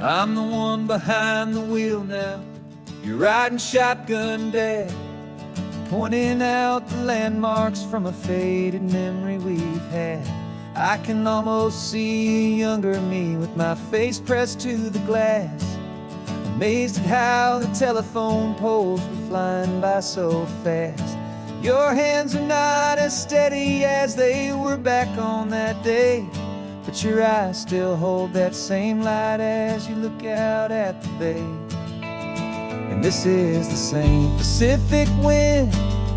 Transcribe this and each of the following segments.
I'm the one behind the wheel now. You're riding shotgun, Dad, pointing out the landmarks from a faded memory we've had. I can almost see a younger me with my face pressed to the glass, amazed at how the telephone poles were flying by so fast. Your hands are not as steady as they were back on that day, but your eyes still hold that same light as you look out at the bay. And this is the same Pacific wind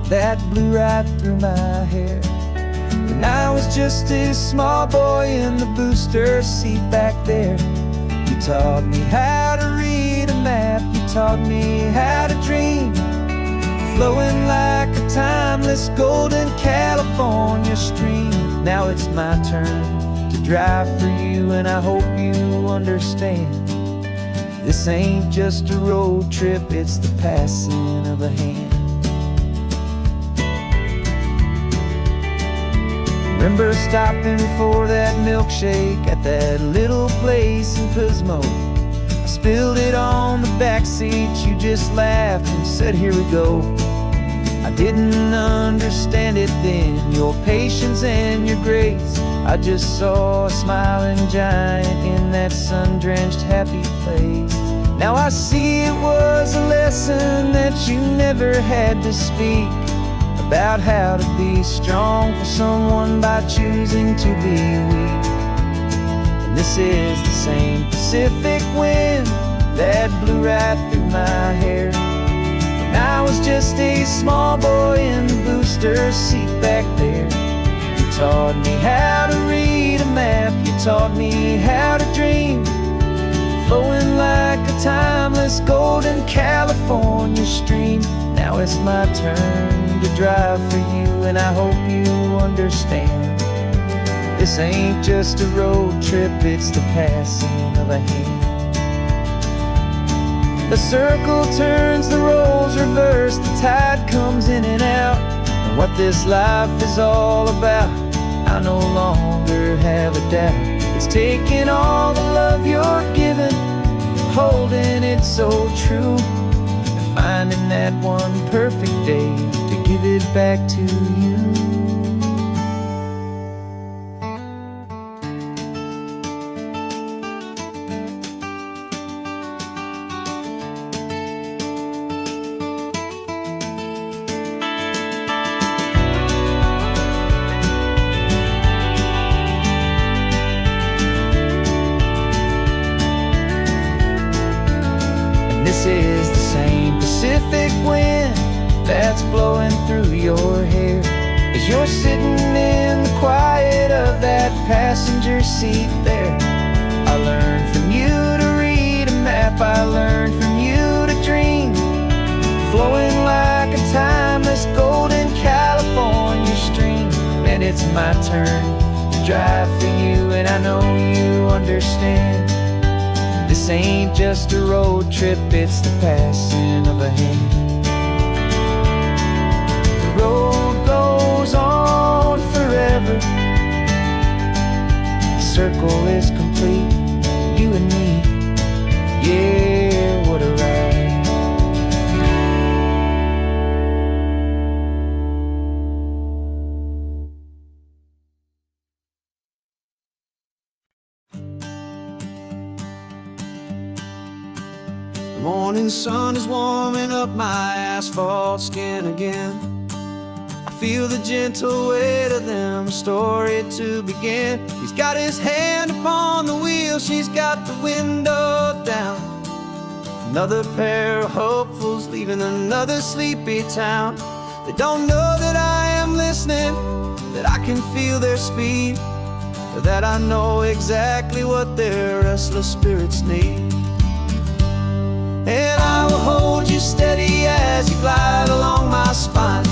that blew right through my hair when I was just a small boy in the booster seat back there. You taught me how to read a map, you taught me how to dream, flowing like a timeless golden California stream. Now it's my turn to drive for you, and I hope you understand. This ain't just a road trip, it's the passing of a hand. Remember stopping for that milkshake at that little place in Pismo? I spilled it on the back seat, you just laughed and said, "Here we go." I didn't understand it then, your patience and your grace. I just saw a smiling giant in that sun-drenched happy place. Now I see it was a lesson that you never had to speak, about how to be strong for someone by choosing to be weak. And this is the same Pacific wind that blew right through my hair when I was just a small boy in the booster seat back there. You taught me how to read a map, you taught me how to dream, flowing like a timeless golden California stream. Now it's my turn to drive for you, and I hope you understand. This ain't just a road trip, it's the passing of a hand. The circle turns, the roles reverse, the tide comes in and out. And what this life is all about, I no longer have a doubt. It's taking all the love you're giving, holding it so true, and finding that one perfect day to give it back to you. This is the same Pacific wind that's blowing through your hair as you're sitting in the quiet of that passenger seat there. I learned from you to read a map, I learned from you to dream, flowing like a timeless golden California stream. And it's my turn to drive for you, and I know you understand. This ain't just a road trip, it's the passing of a hand. The road goes on forever, the circle is complete, you and me, yeah, what a ride. The morning sun is warming up my asphalt skin again. I feel the gentle weight of them, a story to begin. He's got his hand upon the wheel, she's got the window down. Another pair of hopefuls leaving another sleepy town. They don't know that I am listening, that I can feel their speed, or that I know exactly what their restless spirits need. And I will hold you steady as you glide along my spine.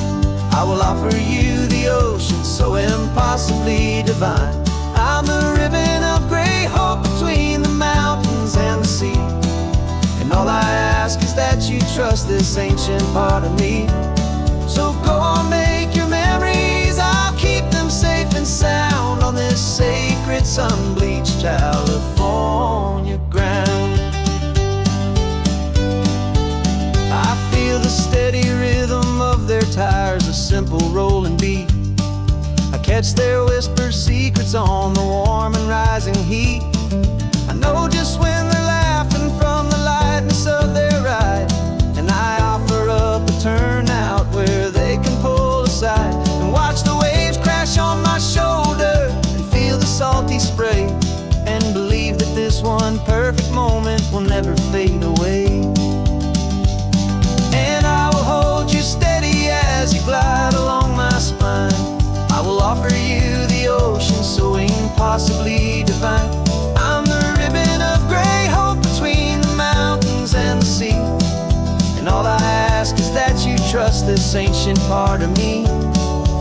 I will offer you the ocean so impossibly divine. I'm the ribbon of gray hope between the mountains and the sea, and all I ask is that you trust this ancient part of me. So go on, make your memories, I'll keep them safe and sound on this sacred sun-bleached California ground. catch their whispered secrets on the warm and rising heat. I know just when they're laughing from the lightness of their ride, and I offer up a turnout where they can pull aside and watch the waves crash on my shoulder and feel the salty spray, and believe that this one perfect moment will never fade away. And I will hold you steady as you glide along my spine. I will offer you the ocean so impossibly divine. I'm the ribbon of gray hope between the mountains and the sea, and all I ask is that you trust this ancient part of me.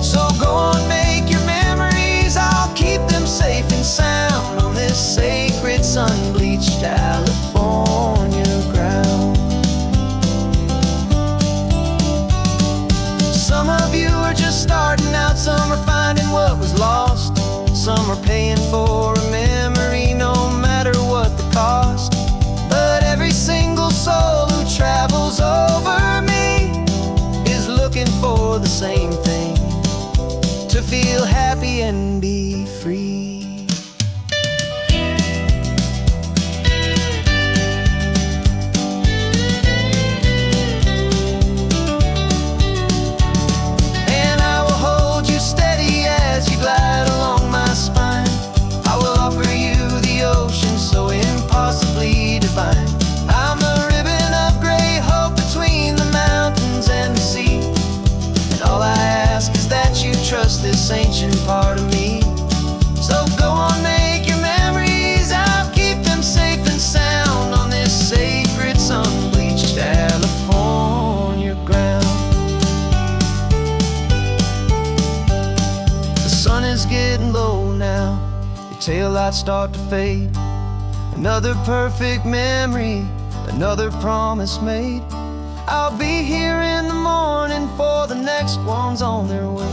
So go on, make your memories, I'll keep them safe and sound on this sacred sun-bleached California ground. Some of you are just starting out, some are finding what was lost, some are paying for a memory no matter what the cost. But every single soul who travels over me is looking for the same thing: to feel happy and be free. And I will hold you steady as you glide along my spine. I will offer you the ocean so impossibly divine. I'm the ribbon of gray hope between the mountains and the sea, and all I ask is that you trust this ancient part of me. So go on, make your memories, I'll keep them safe and sound on this sacred sun-bleached California ground. The sun is getting low now, your taillights start to fade. Another perfect memory, another promise made. I'll be here in the morning for the next ones on their way.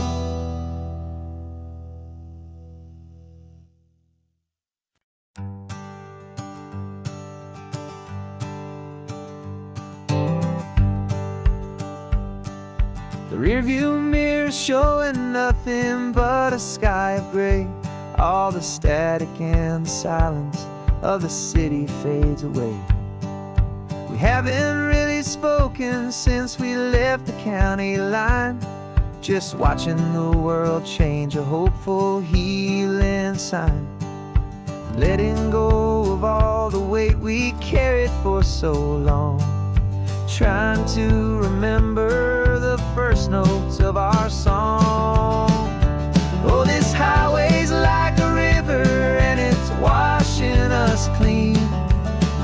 The rearview mirror showing nothing but a sky of gray. All the static and the silence of the city fades away. We haven't really spoken since we left the county line, just watching the world change, a hopeful healing sign. Letting go of all the weight we carried for so long, trying to remember the first notes of our song. Oh, this highway's like a river and it's washing us clean,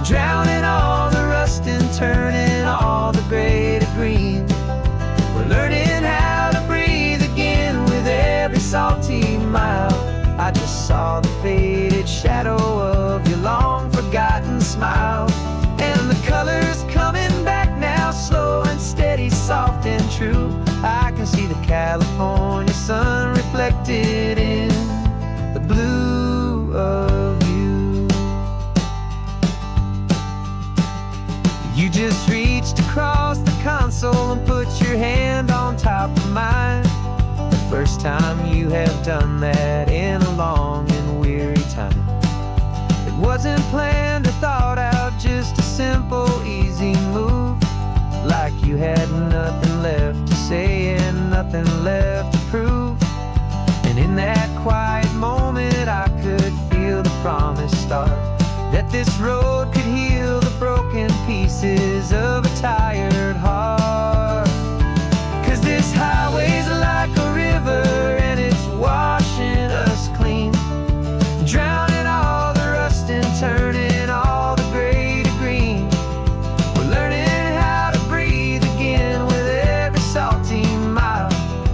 drowning all the rust and turning all the gray to green. We're learning how to breathe again with every salty mile. I just saw the faded shadow of your long forgotten smile, and the colors coming back now, slow and steady, soft and true. I can see the California sun reflected in the blue of you. You just reached across the console and put your hand on top of mine. The first time you have done that in a long and weary time. It wasn't planned or thought out, just a simple, easy move. Like you had nothing left to say and nothing left to prove. And in that quiet moment I could feel the promise start, that this road could heal the broken pieces of a tired heart. 'Cause this highway's like a river and it's washing us clean, drowning all the rust and turning all the gray to green. We're learning how to breathe again with every salty mile.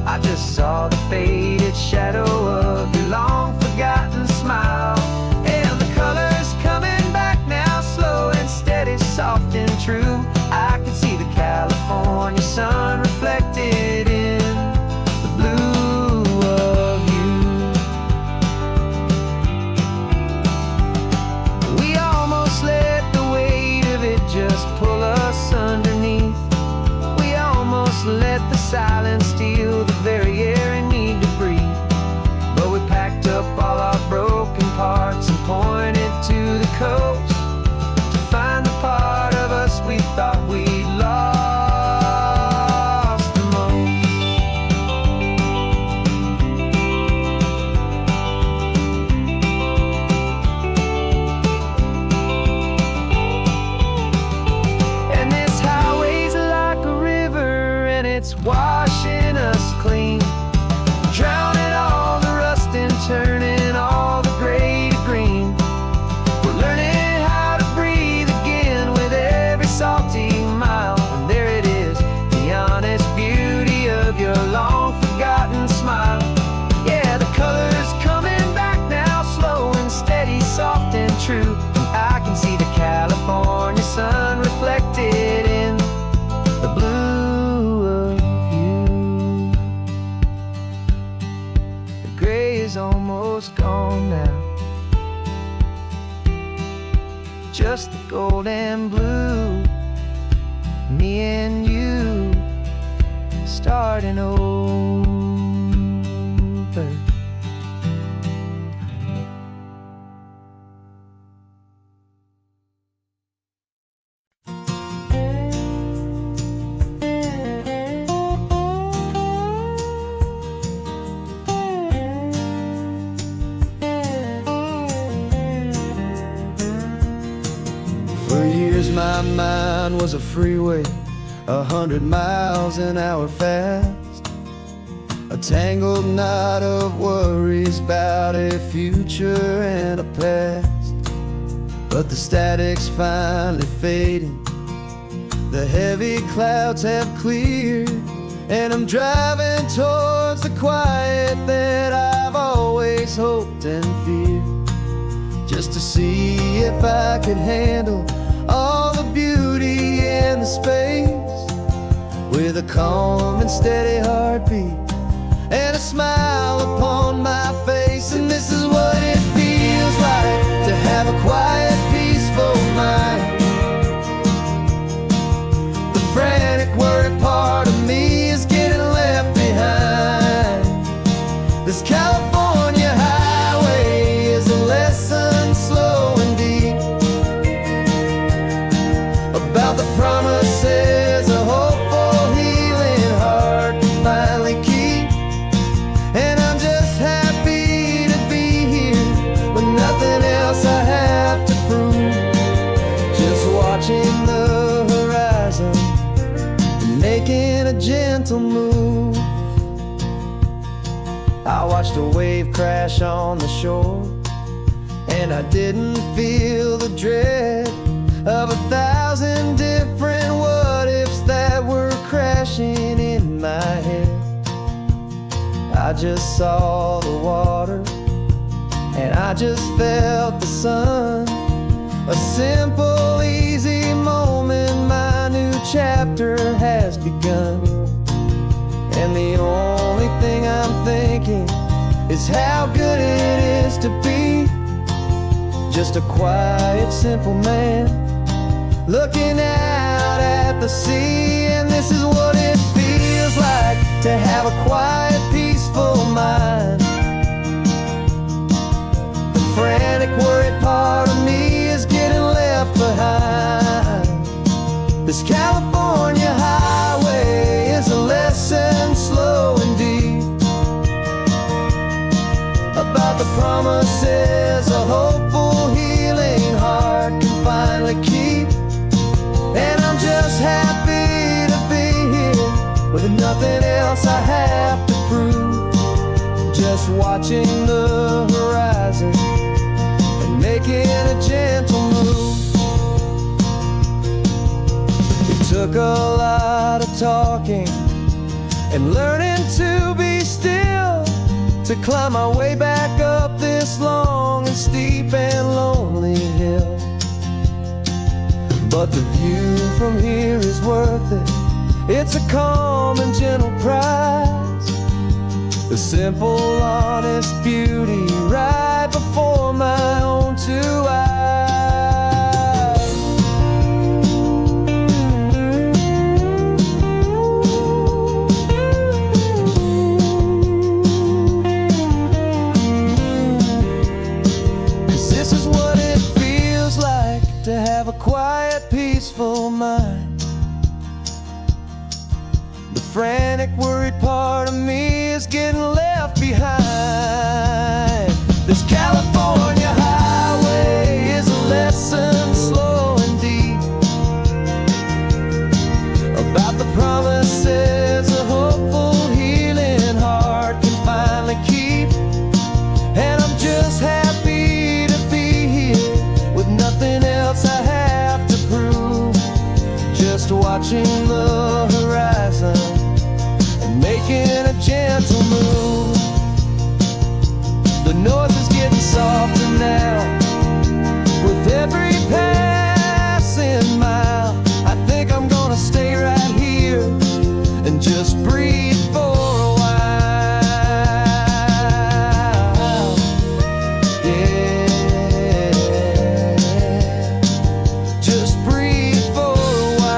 I just saw the faded shadow of your long forgotten smile, and the colors coming back now, slow and steady, soft and true. I can see the California picked up all our broken parts and pointed to the coast to find the part of us we thought we'd lost the most. And this highway's like a river, and it's washing us clean, drowning all the rust and turning all the gray to green. We're learning how to breathe again with every salty mile. And there it is, the honest beauty of your long forgotten smile. Yeah, the color's coming back now, slow and steady, soft and true. And I can see the California sun reflected in the blue of you. The gray is almost gone now, just the gold and blue. Me and you starting over. For years my mind was a freeway, 100 miles an hour fast, a tangled knot of worries about a future and a past. But the static's finally fading, the heavy clouds have cleared, and I'm driving towards the quiet that I've always hoped and feared, just to see if I could handle all the beauty in the space, with a calm and steady heartbeat and a smile upon my face. And this is what it feels like to have a quiet, peaceful mind. The frantic, worried part of me is getting left behind. This California highway is a lesson slow and deep about the promises a hopeful, healing heart can finally keep. And I'm just happy to be here with nothing else I have to prove, just watching the horizon and making a gentle move. I watched a wave crash on the shore, and I didn't feel the dread of 1,000 different what-ifs that were crashing in my head. I just saw the water, and I just felt the sun. A simple, easy moment, my new chapter has begun. And the only thing I'm thinking is how good it is to be just a quiet, simple man looking out at the sea. And this is what it feels like to have a quiet, peaceful mind. The frantic, worried part of me is getting left behind. This California highway is a lesson slow and deep about the promises a hopeful, healing heart can finally keep. And I'm just happy to be here with nothing else I have to prove, just watching the horizon and making a gentle move. It took a lot of talking and learning to be still to climb my way back up this long and steep and lonely hill. But the view from here is worth it. It's a calm and gentle prize, the simple, honest beauty right before my own two eyes. mind. The frantic, worried part of me is getting left behind. This California highway is a lesson slow and deep about the promises a hopeful, healing heart can finally keep. And I'm just happy to be here with nothing else I have to prove, just watching the horizon and making a gentle move. The noise is getting softer now with every passing mile. I think I'm gonna stay right here and just breathe for a while. Yeah, just breathe for a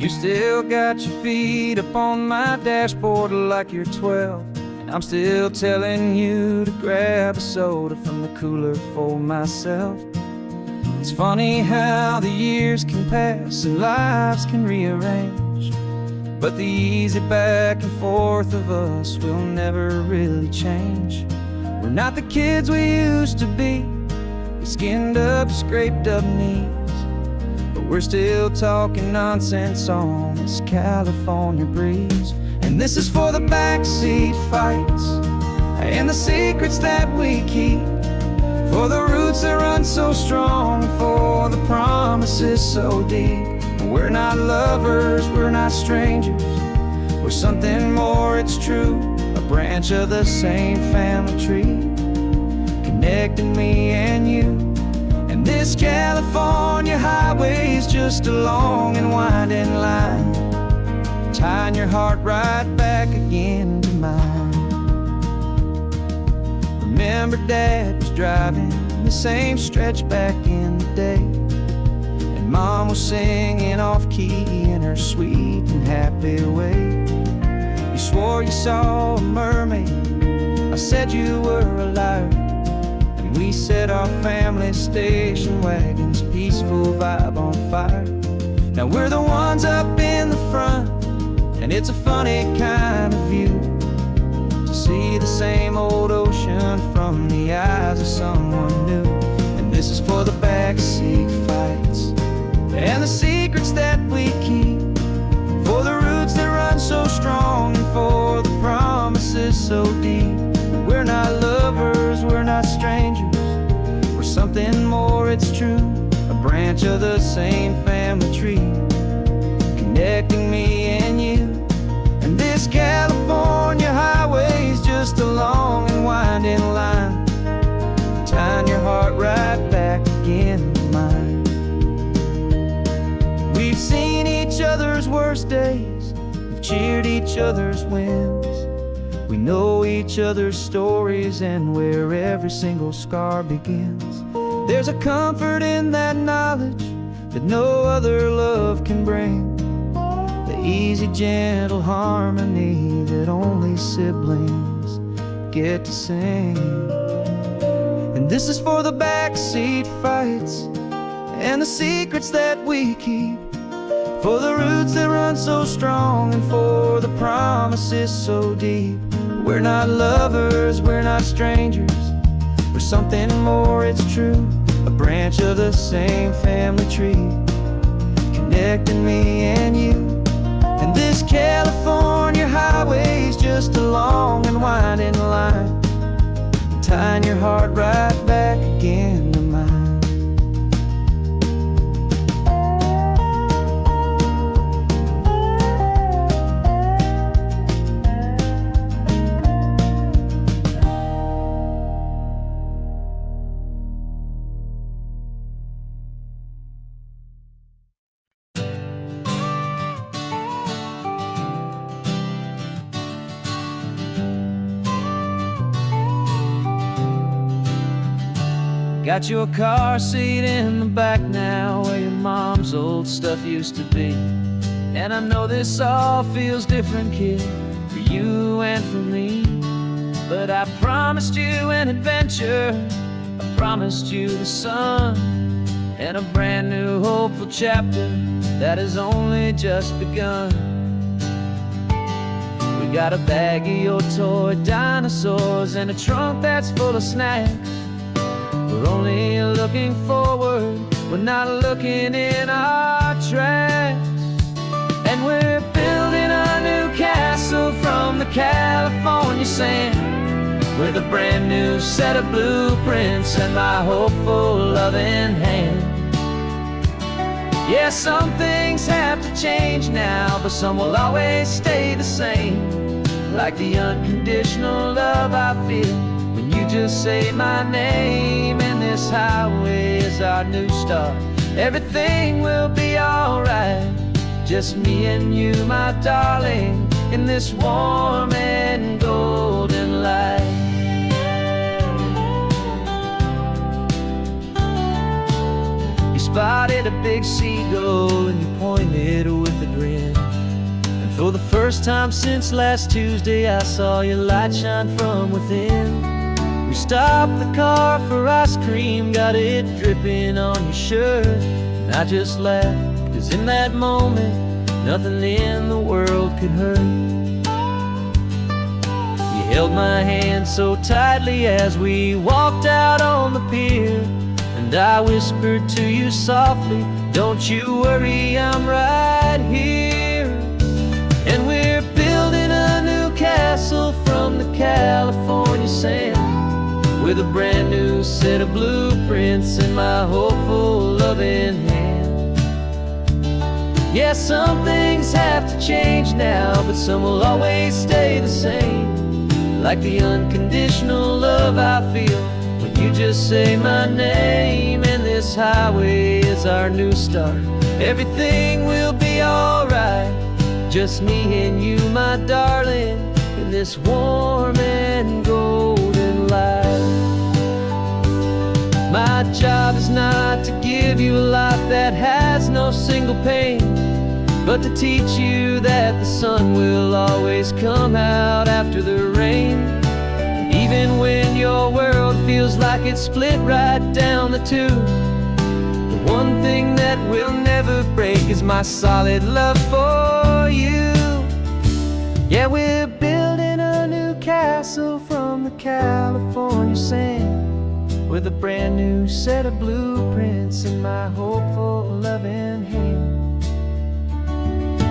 You still got your feet up on my dashboard like you're 12, and I'm still telling you to grab a soda from the cooler for myself. It's funny how the years can pass and lives can rearrange, but the easy back and forth of us will never really change. We're not the kids we used to be, with skinned up, scraped up knees, but we're still talking nonsense on this California breeze. And this is for the backseat fights and the secrets that we keep, for the roots that run so strong, for the promises so deep. We're not lovers, we're not strangers, we're something more, it's true. A branch of the same family tree, connecting me and you. And this California highway is just a long and winding line, tying your heart right back again to mine. Remember Dad was driving the same stretch back in the day, and Mom was singing off-key in her sweet and happy way. You swore you saw a mermaid, I said you were a liar, and we set our family station wagon's peaceful vibe on fire. Now we're the ones up in the front, and it's a funny kind of view to see the same old ocean from the eyes of someone new. And this is for the backseat fights and the secrets that we keep, for the roots that run so strong, and for the promises so deep. We're not lovers, we're not strangers, we're something more, it's true. A branch of the same family tree, connecting me and you. And this California highway is just a long and winding line, tying your heart right back again to mine. We've seen each other's worst days, we've cheered each other's wins, we know each other's stories and where every single scar begins. There's a comfort in that knowledge that no other love can bring, the easy, gentle harmony that only siblings get to sing. And this is for the backseat fights and the secrets that we keep, for the roots that run so strong, and for the promises so deep. We're not lovers, we're not strangers, we're something more, it's true. A branch of the same family tree, connecting me and you. And this California highway is just a long and winding line, tying your heart right back again to mine. Got your car seat in the back now, where your mom's old stuff used to be. And I know this all feels different, kid, for you and for me. But I promised you an adventure, I promised you the sun, and a brand new hopeful chapter that has only just begun. We got a bag of your toy dinosaurs and a trunk that's full of snacks. We're only looking forward, we're not looking in our tracks. And we're building a new castle from the California sand, with a brand new set of blueprints and my hopeful loving hand. Yeah, some things have to change now, but some will always stay the same. Like the unconditional love I feel when you just say my name. And this highway is our new start, everything will be alright. Just me and you, my darling, in this warm and golden light. You spotted a big seagull and you pointed with a grin. And for the first time since last Tuesday, I saw your light shine from within. We stopped the car for ice cream, got it dripping on your shirt. And I just laughed, 'cause in that moment, nothing in the world could hurt. You held my hand so tightly as we walked out on the pier, and I whispered to you softly, don't you worry, I'm right here. And we're building a new castle from the California sand, with a brand new set of blueprints in my hopeful loving hand. Yeah, some things have to change now, but some will always stay the same. Like the unconditional love I feel when you just say my name. And this highway is our new start, everything will be alright. Just me and you, my darling, in this warm and golden light. My job is not to give you a life that has no single pain, but to teach you that the sun will always come out after the rain. Even when your world feels like it's split right down the two, the one thing that will never break is my solid love for you. Yeah, we're building a new castle from the California sand, with a brand new set of blueprints in my hopeful loving hand.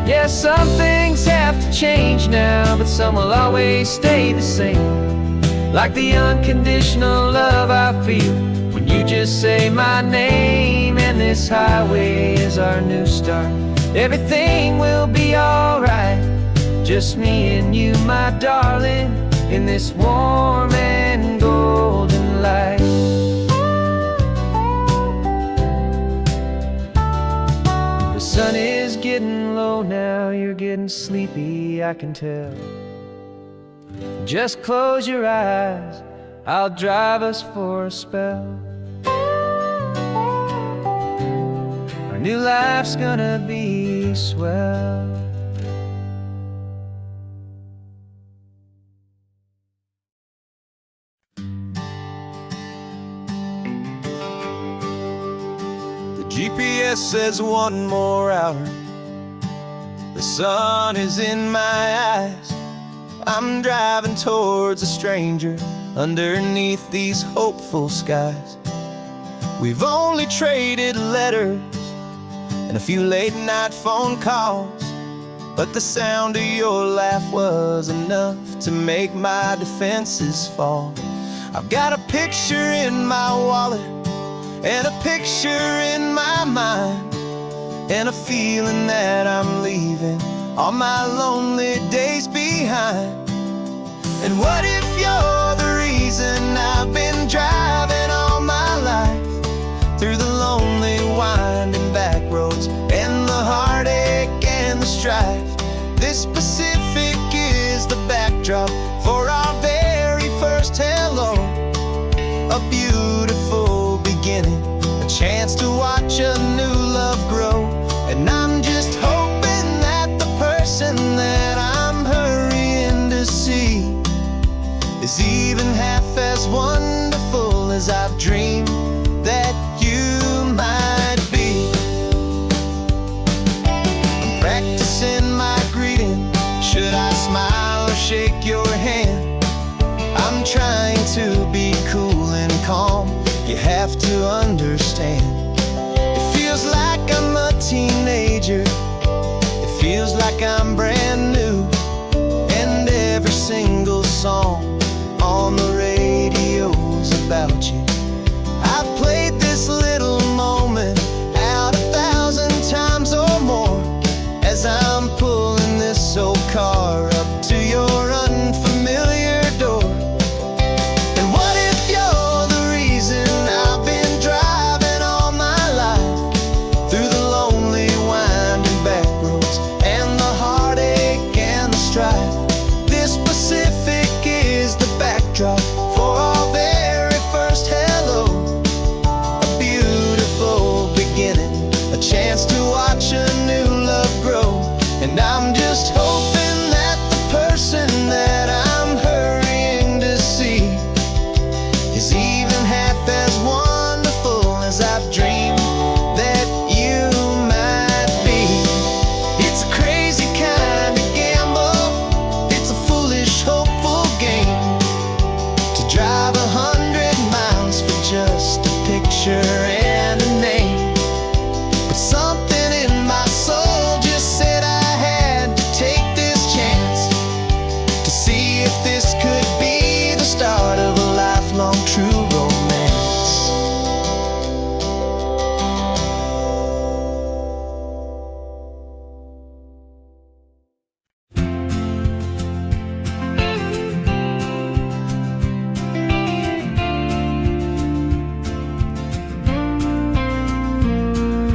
Yeah, some things have to change now, but some will always stay the same. Like the unconditional love I feel when you just say my name. And this highway is our new start, everything will be alright. Just me and you, my darling, in this warm and golden light. The sun is getting low now, you're getting sleepy, I can tell. Just close your eyes, I'll drive us for a spell. Our new life's gonna be swell. GPS says one more hour. The sun is in my eyes. I'm driving towards a stranger underneath these hopeful skies. We've only traded letters and a few late night phone calls, but the sound of your laugh was enough to make my defenses fall. I've got a picture in my wallet and a picture in my mind, and a feeling that I'm leaving all my lonely days behind. And what if you're the reason I've been driving all my life, through the lonely winding back roads and the heartache and the strife? This Pacific is the backdrop for our very first hello, a beautiful understand. It feels like I'm a teenager, it feels like I'm brand new, and every single song on the radio's about you. I've played this little moment out 1,000 times or more as I'm pulling this old car up to your unfamiliar door. And what if you're the reason I've been driving all my life, through the lonely winding back roads and the heartache and the strife? This Pacific is the backdrop for our very first hello. A beautiful beginning, a chance to watch a new love grow. And I'm just hoping that the person that I'm hurrying to see is even half as wonderful as I've dreamed that you might be. It's a crazy kind of gamble, it's a foolish, hopeful game, to drive 100 miles for just a picture and a name. But something in my soul just said I had to take this chance, to see if this could be the start of a lifelong true romance.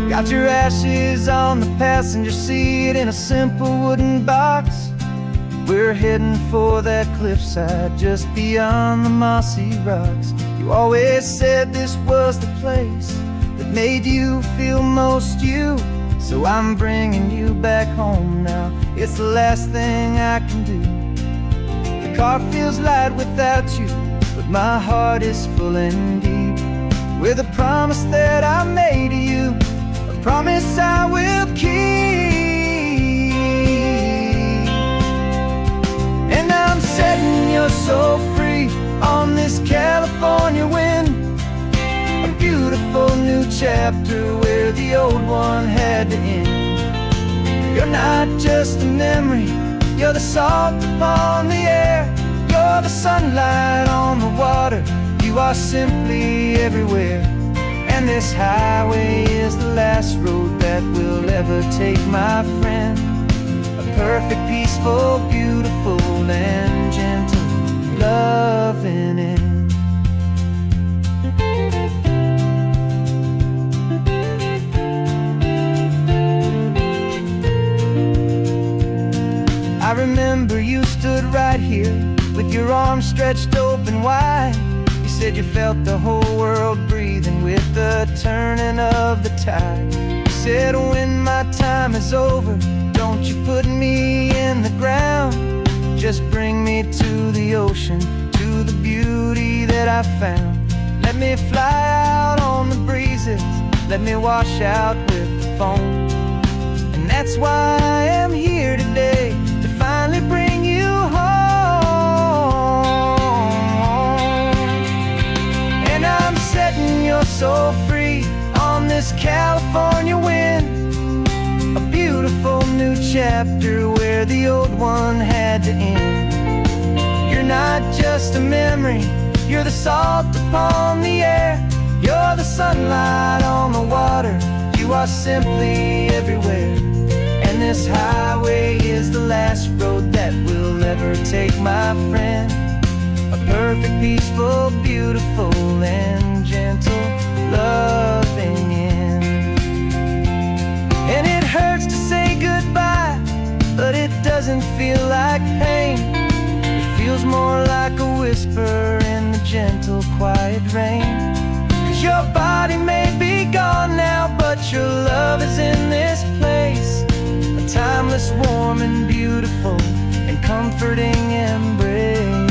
Got your ashes on the passenger seat in a simple wooden box. We're heading for that cliffside just beyond the mossy rocks. You always said this was the place that made you feel most you, so I'm bringing you back home now. It's the last thing I can do. The car feels light without you, but my heart is full and deep with a promise that I made to you, a promise I will keep. And I'm setting your soul free on this California wind, a beautiful new chapter where the old one had to end. You're not just a memory, you're the salt upon the air, you're the sunlight on the water, you are simply everywhere. And this highway is the last road that will ever take, my friend. A perfect, peaceful, beautiful, and gentle loving end. I remember you stood right here with your arms stretched open wide. You said you felt the whole world breathing with the turning of the tide. You said when my time is over, don't you put me in the ground, just bring me to the ocean, to the beauty that I found. Let me fly out on the breezes, let me wash out with the foam. And that's why I am here today, to finally bring you home. And I'm setting your soul free on this California wind, a beautiful new chapter where the old one had to end. You're not just a memory, you're the salt upon the air, you're the sunlight on the water, you are simply everywhere. And this highway is the last road that we'll ever take, my friend. A perfect, peaceful, beautiful, and gentle loving end. And it hurts to say goodbye, but it doesn't feel like pain. It feels more like a whisper in the gentle, quiet rain. 'Cause your body may be gone now, but your love is in this place, a timeless, warm, and beautiful, and comforting embrace.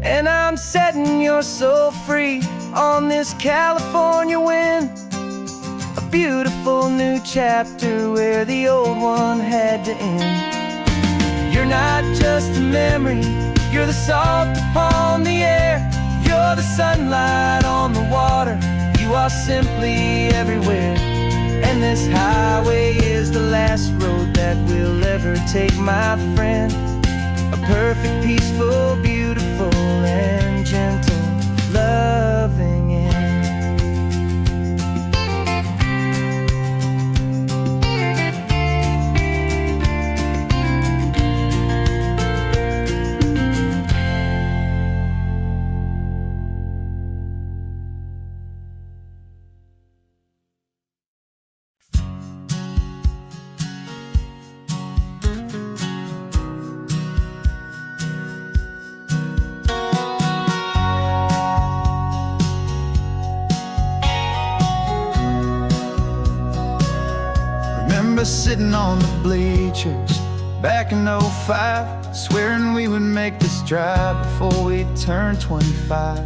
And I'm setting your soul free on this California wind, a beautiful new chapter where the old one had to end. You're not just a memory, you're the salt upon the air, you're are the sunlight on the water, you are simply everywhere. And this highway is the last road that we'll ever take, my friend. A perfect, peaceful, beautiful, and gentle, loving end. Remember sitting on the bleachers back in '05, swearing we would make this drive before we turned 25.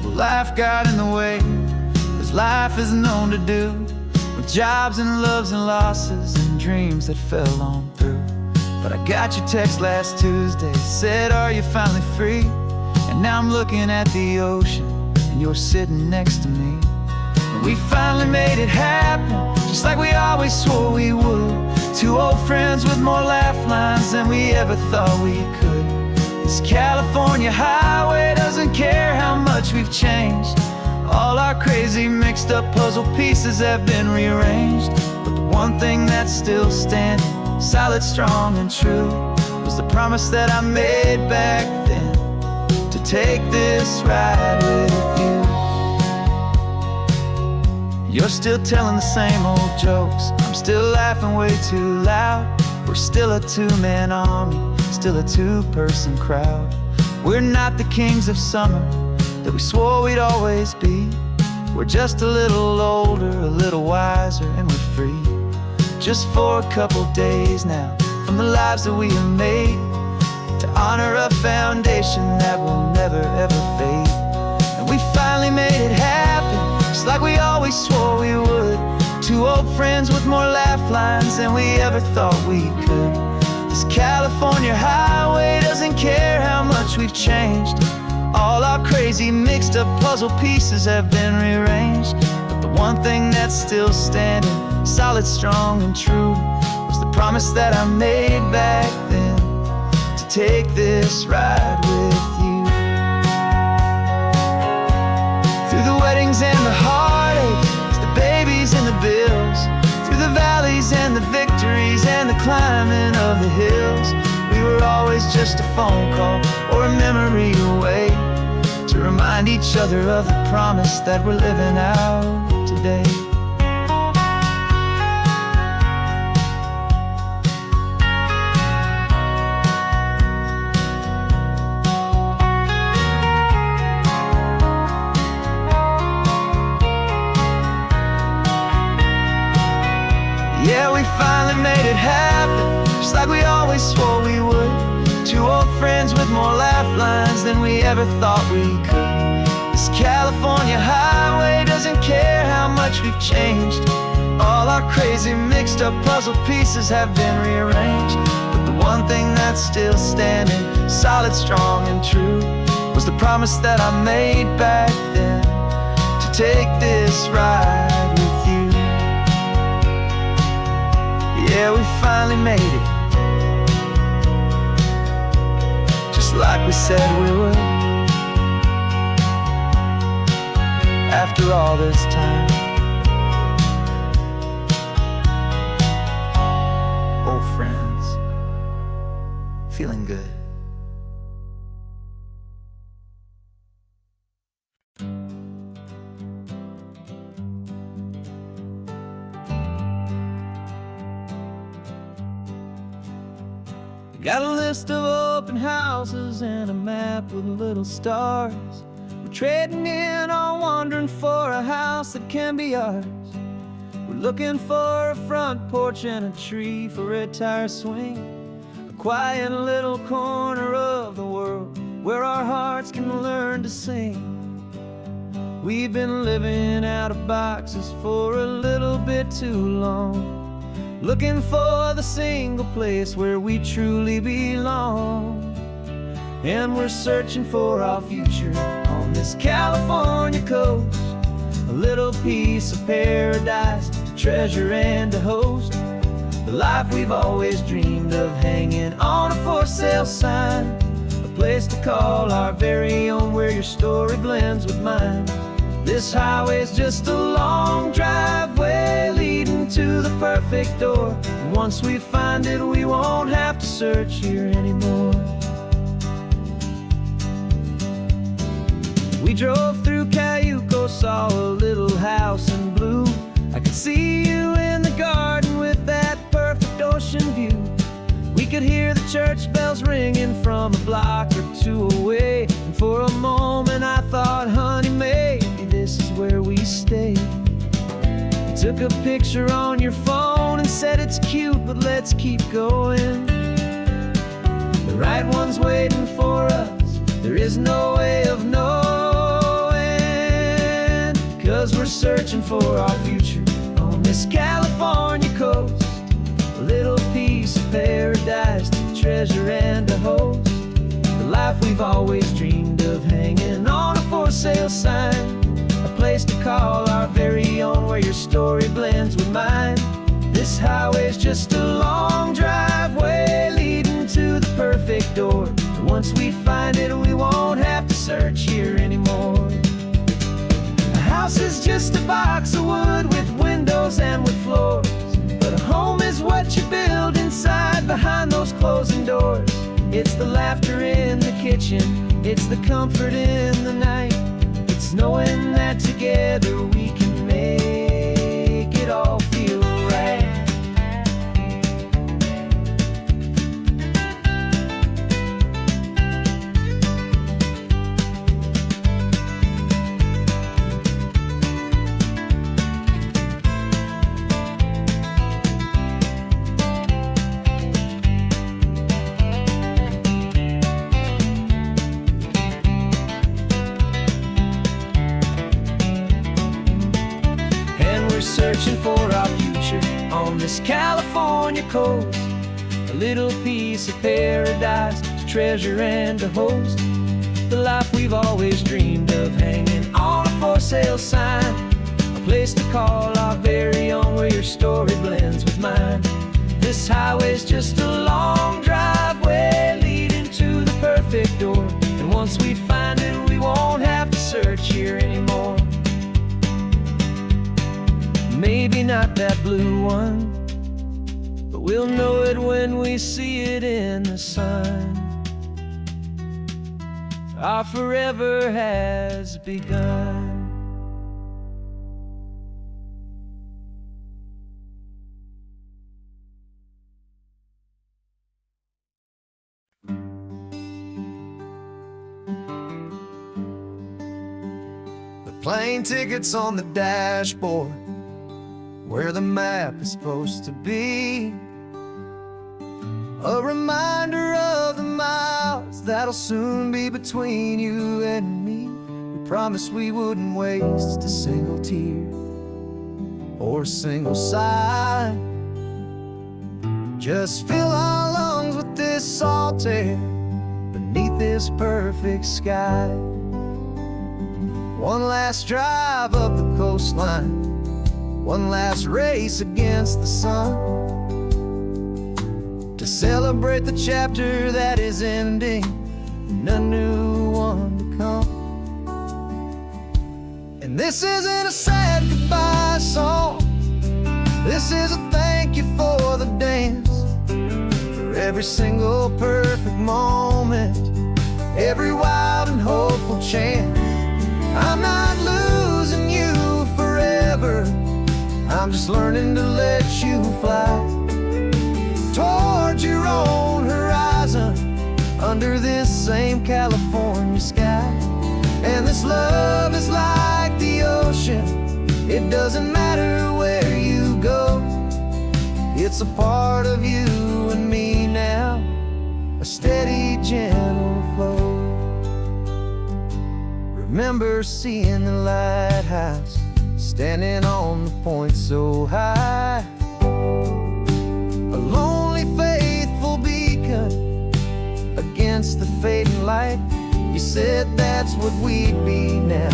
Well, life got in the way, as life is known to do, with jobs and loves and losses and dreams that fell on through. But I got your text last Tuesday, said, are you finally free? And now I'm looking at the ocean, and you're sitting next to me. And we finally made it happen, just like we always swore we would. Two old friends with more laugh lines than we ever thought we could. This California highway doesn't care how much we've changed. All our crazy mixed up puzzle pieces have been rearranged. But the one thing that's still standing, solid, strong, and true, was the promise that I made back then, to take this ride with you. You're still telling the same old jokes, I'm still laughing way too loud. We're still a two-man army, still a two-person crowd. We're not the kings of summer that we swore we'd always be. We're just a little older, a little wiser, and we're free. Just for a couple days now, from the lives that we have made, to honor a foundation that will never ever fade. And we finally made it happen, just like we always swore we would. Two old friends with more laugh lines than we ever thought we could. This California highway doesn't care how much we've changed. All our crazy mixed up puzzle pieces have been rearranged. But the one thing that's still standing, solid, strong, and true, was the promise that I made back then, to take this ride with you. Through the weddings and the heartaches, the babies and the bills, through the valleys and the victories and the climbing of the hills, we were always just a phone call or a memory away, to remind each other of the promise that we're living out today. Yeah, we finally made it happen, just like we always swore we would. Two old friends with more laugh lines than we ever thought we could. This California highway doesn't care how much we've changed. All our crazy mixed up puzzle pieces have been rearranged. But the one thing that's still standing, solid, strong, and true, was the promise that I made back then, to take this ride with you. Yeah, we finally made it, just like we said we would. After all this time, old friends, feeling good. Got a list of open houses and a map with little stars. We're trading in or wandering for a house that can be ours. We're looking for a front porch and a tree for a tire swing, a quiet little corner of the world where our hearts can learn to sing. We've been living out of boxes for a little bit too long, looking for the single place where we truly belong. And we're searching for our future on on this California coast. A little piece of paradise, a treasure and a host. The life we've always dreamed of, hanging on a for sale sign. A place to call our very own, where your story blends with mine. This highway's just a long driveway leading to the perfect door. And once we find it, we won't have to search here anymore. We drove through Cayuco, saw a little house in blue. I could see you in the garden with that perfect ocean view. We could hear the church bells ringing from a block or two away. And for a moment I thought, honey, maybe this is where we stay. You took a picture on your phone and said it's cute, but let's keep going. The right one's waiting for us, there is no way of knowing. 'Cause we're searching for our future on this California coast. A little piece of paradise, a treasure and a host. The life we've always dreamed of, hanging on a for sale sign. A place to call our very own, where your story blends with mine. This highway's just a long driveway leading to the perfect door. And once we find it, we won't have to search here anymore. A house is just a box of wood with windows and with floors. But a home is what you build inside, behind those closing doors. It's the laughter in the kitchen, it's the comfort in the night. It's knowing that together we can make it all feel right. Searching for our future on this California coast. A little piece of paradise, a treasure and a host. The life we've always dreamed of, hanging on a for sale sign. A place to call our very own, where your story blends with mine. This highway's just a long driveway leading to the perfect door. And once we find it, we won't have to search here anymore. Maybe not that blue one, but we'll know it when we see it in the sun. Our forever has begun. The plane ticket's on the dashboard, where the map is supposed to be. A reminder of the miles that'll soon be between you and me. We promised we wouldn't waste a single tear or a single sigh. Just fill our lungs with this salt air beneath this perfect sky. One last drive up the coastline, one last race against the sun, to celebrate the chapter that is ending and a new one to come. And this isn't a sad goodbye song, this is a thank you for the dance, for every single perfect moment, every wild and hopeful chance. I'm not losing you forever, I'm just learning to let you fly towards your own horizon, under this same California sky. And this love is like the ocean, it doesn't matter where you go. It's a part of you and me now, a steady, gentle flow. Remember seeing the lighthouse, standing on the point so high, a lonely, faithful beacon against the fading light. You said that's what we'd be now,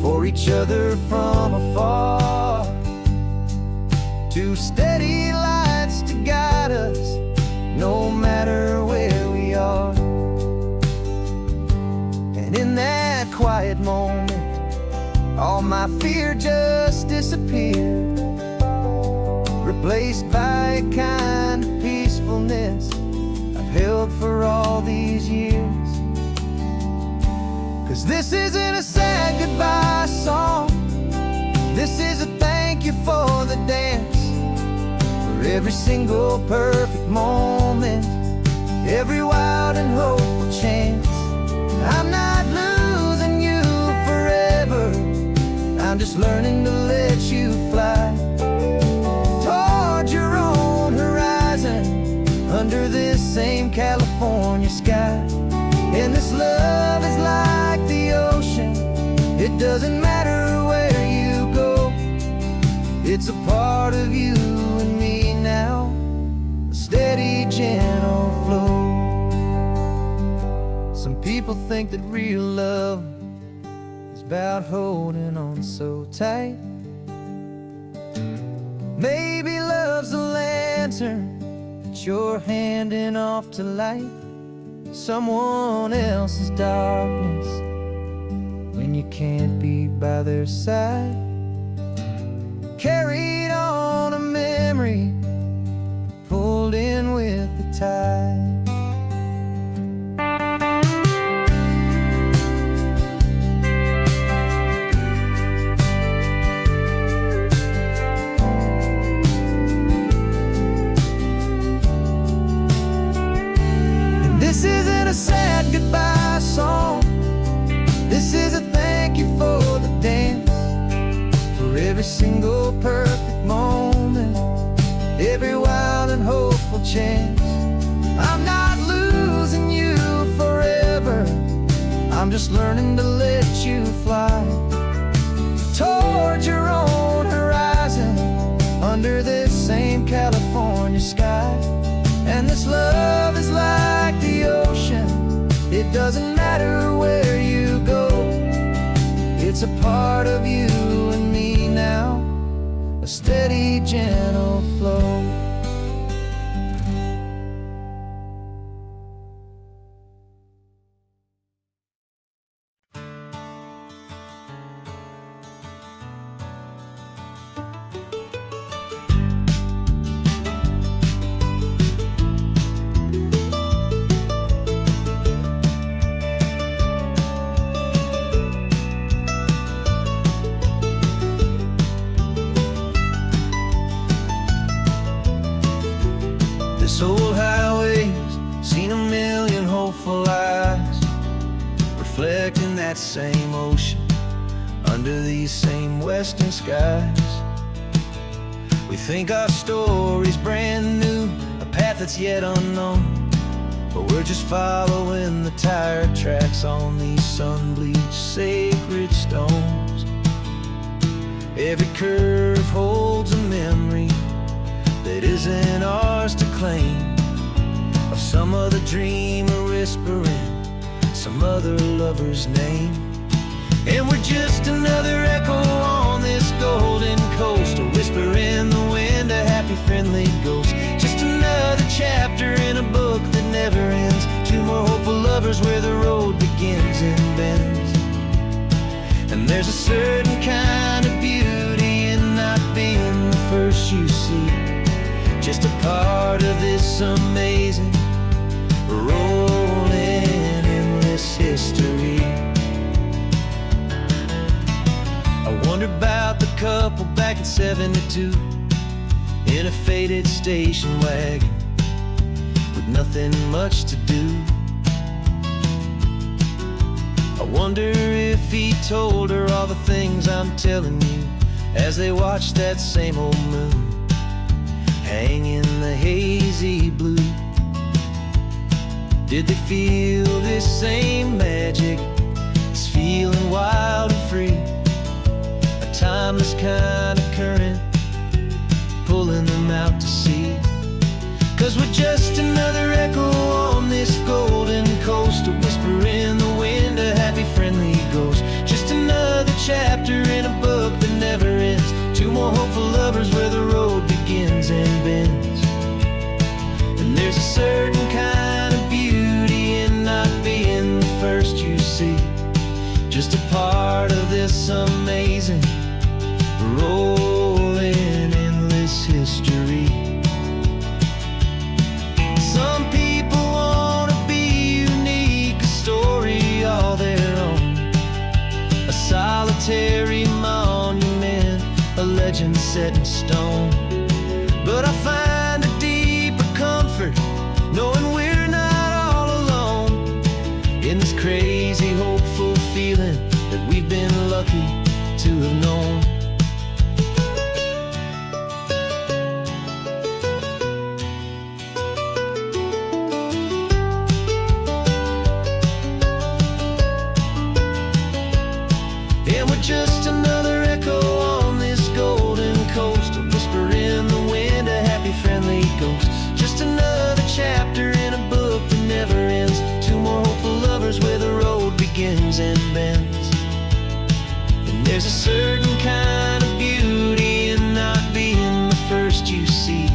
for each other from afar. Two steady lights to guide us, no matter where we are. And in that quiet moment, all my fear just disappeared, replaced by a kind of peacefulness I've held for all these years. 'Cause this isn't a sad goodbye song, this is a thank you for the dance, for every single perfect moment, every wild and hopeful chance. I'm not losing you forever, I'm just learning to let you fly toward your own horizon, under this same California sky. And this love is like the ocean, it doesn't matter where you go, it's a part of you and me now, a steady, gentle flow. Some people think that real love is about holding on so tight. Maybe love's a lantern that you're handing off to light someone else's darkness when you can't be by their side. Carried on a memory, pulled in with the tide. This isn't a sad goodbye song, this is a thank you for the dance, for every single perfect moment, every wild and hopeful chance. I'm not losing you forever, I'm just learning to let you fly toward your own horizon, under this same California sky. And this love is like the ocean, it doesn't matter where you go, it's a part of you and me now, a steady, gentle flow. This old highway's seen a million hopeful eyes, reflecting that same ocean under these same western skies. We think our story's brand new, a path that's yet unknown, but we're just following the tire tracks on these sun-bleached sacred stones. Every curve holds a memory that isn't ours to claim, of some other dreamer whispering some other lover's name. And we're just another echo on this golden coast, a whisper in the wind, a happy friendly ghost. Just another chapter in a book that never ends, two more hopeful lovers where the road begins and bends. And there's a certain kind of beauty in not being the first you see, just a part of this amazing, rolling, endless history. I wonder about the couple back in '72 in a faded station wagon with nothing much to do. I wonder if he told her all the things I'm telling you as they watched that same old moon hang in the hazy blue. Did they feel this same magic, this feeling wild and free, a timeless kind of current pulling them out to sea? 'Cause we're just another echo on this golden coast, a whisper in the solitary monument, a legend set in stone. But I find a deeper comfort knowing we're not all alone in this crazy, hopeful feeling that we've been lucky to have known. And we're just another echo on this golden coast, a whisper in the wind, a happy, friendly ghost. Just another chapter in a book that never ends. Two more hopeful lovers where the road begins and bends. And there's a certain kind of beauty in not being the first you see,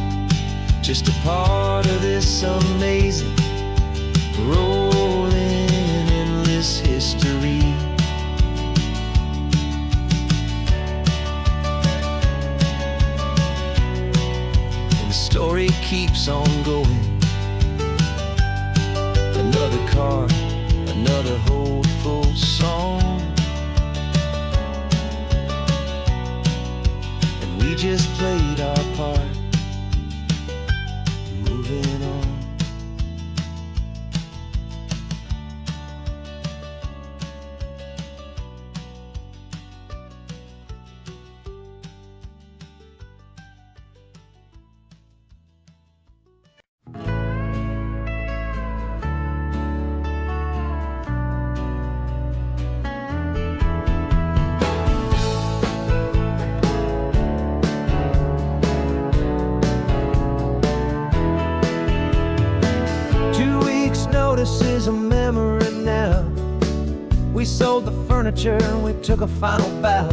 just a part of this amazing, rolling, endless history. Story keeps on going. Another car, another hopeful song, and we just played our part, moving on. Notice is a memory now. We sold the furniture and we took a final bow.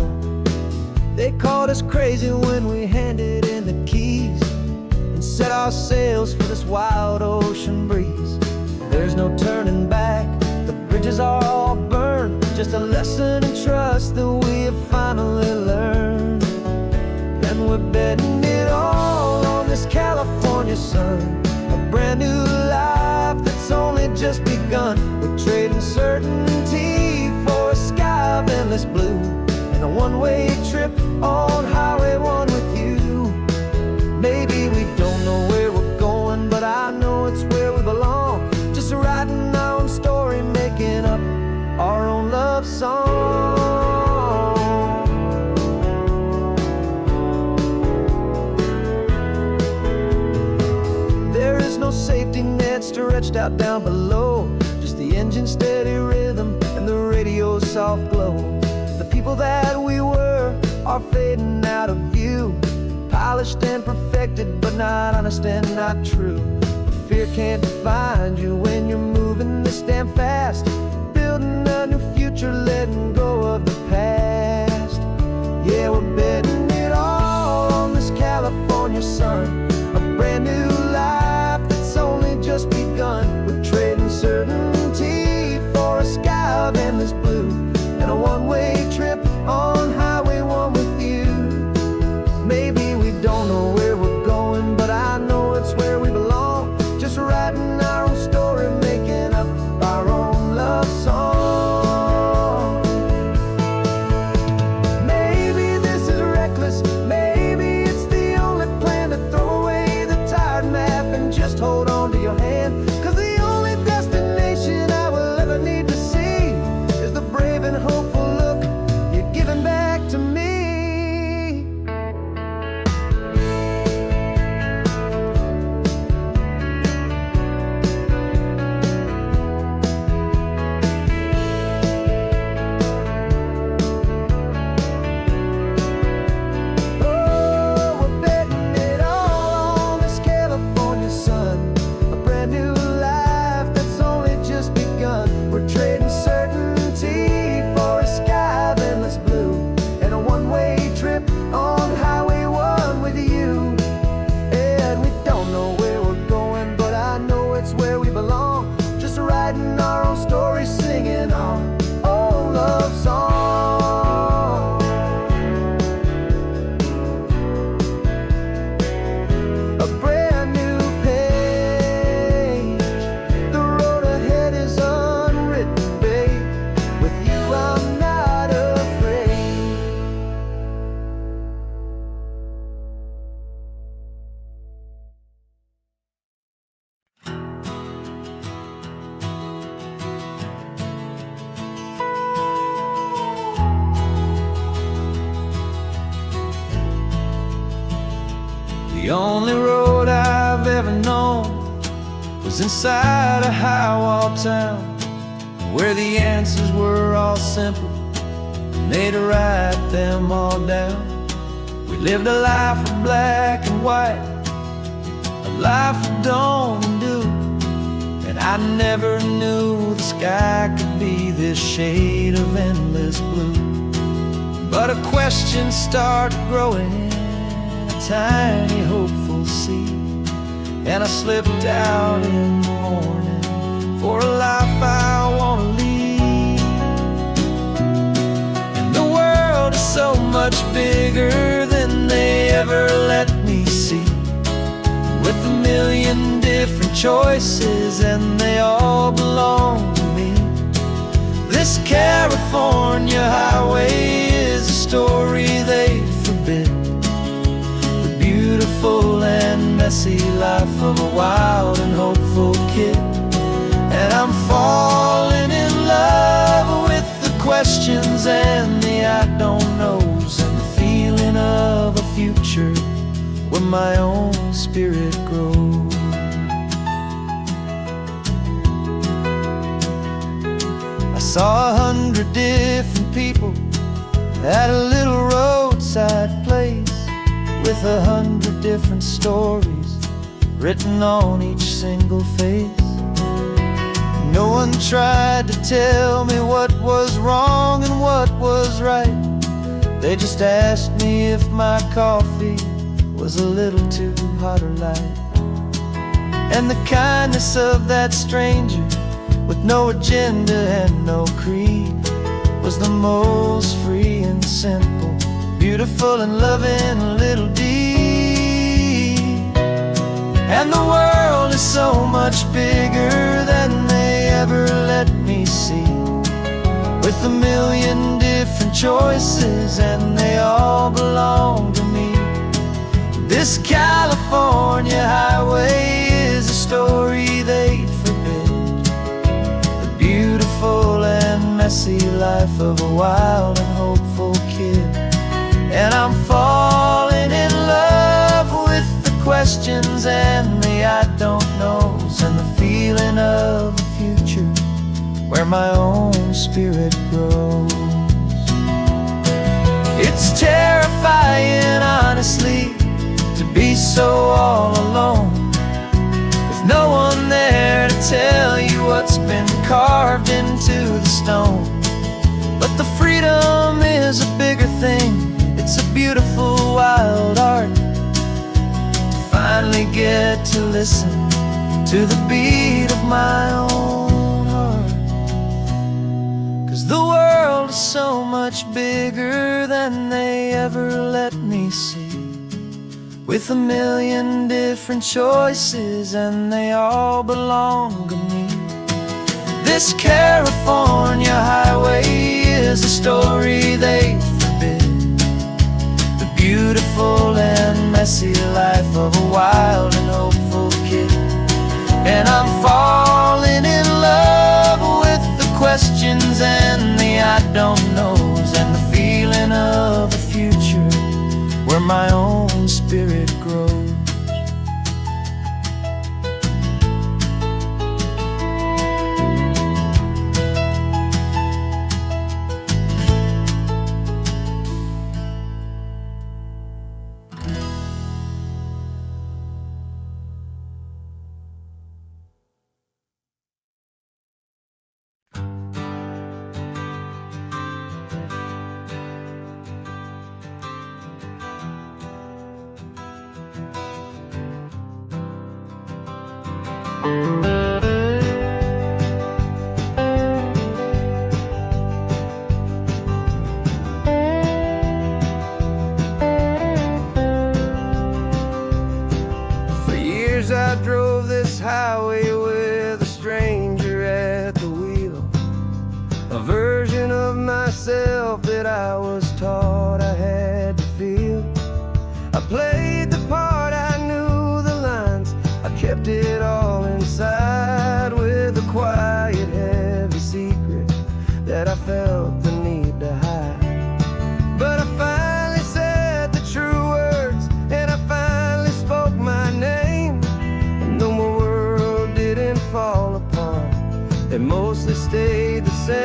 They called us crazy when we handed in the keys and set our sails for this wild ocean breeze. There's no turning back, the bridges are all burned, just a lesson in trust that we have finally learned. And we're betting it all on this California sun, a brand new life that's only just begun. We're trading certainty for a sky of endless blue and a one-way trip on Highway 1 with you. Maybe we don't know where we're going, but I know it's where we belong. Just writing our own story, making up our own love song. There is no safety net stretched out down below, just the engine's steady rhythm and the radio's soft glow. The people that we were are fading out of view, polished and perfected, but not honest and not true. Fear can't define you when you're moving this damn fast, building a new future, letting go of the past. Yeah, we're betting it all on this California sun, a brand new life that's only just begun. We're trading certainty for a sky of endless blue and a one-way trip on Highway 1 with you. Maybe we don't know where we're going, but I know it's where we belong. Just writing our own story, making up our own love song. Maybe this The only road I've ever known was inside a high-wall town, where the answers were all simple and they'd write them all down. We lived a life of black and white, a life of dawn and dew, and I never knew the sky could be this shade of endless blue. But a question started growing, a tiny hopeful seed, and I slipped out in the morning for a life I want to lead. And the world is so much bigger than they ever let me see, with a million different choices and they all belong to me. This California highway is a story they forbid, the beautiful and messy life of a wild and hopeful kid. And I'm falling in love with the questions and the I don't knows, and the feeling of a future where my own spirit grows. I saw 100 different people at a little roadside place, with 100 different stories written on each single face. No one tried to tell me what was wrong and what was right. They just asked me if my coffee was a little too hot or light. And the kindness of that stranger, with no agenda and no creed, was the most free and simple, beautiful and loving little deed. And the world is so much bigger than they ever let me see, with a million different choices and they all belong to me. This California highway is a story they'd forbid, the beautiful and messy life of a wild and hopeful kid. And I'm falling in love with the questions and the I don't knows, and the feeling of a future where my own spirit grows. It's terrifying, honestly, to be so all alone, with no one there to tell you what's been carved into the stone. But the freedom is a bigger thing, it's a beautiful wild art, to finally get to listen to the beat of my own heart. 'Cause the world is so much bigger than they ever let me see, with a million different choices and they all belong to me. This California highway is a story they forbid, the beautiful and messy life of a wild and hopeful kid. And I'm falling in love with the questions and the I don't knows, and the feeling of a future where my own spirit grows. For years I drove this highway with a stranger at the wheel, a version of myself that I was taught I had to feel. I played the part, I knew the lines, I kept it all inside. they mostly stayed the same.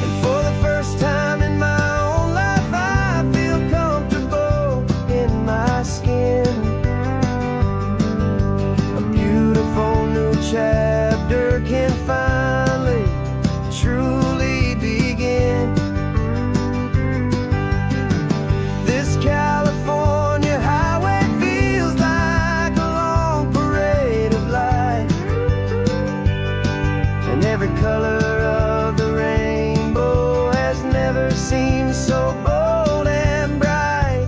And for the first time in my own life, I feel comfortable in my skin. A beautiful new chapter can finally truly begin. This California highway feels like a long parade of light, and every color of the rainbow has never seemed so bold and bright.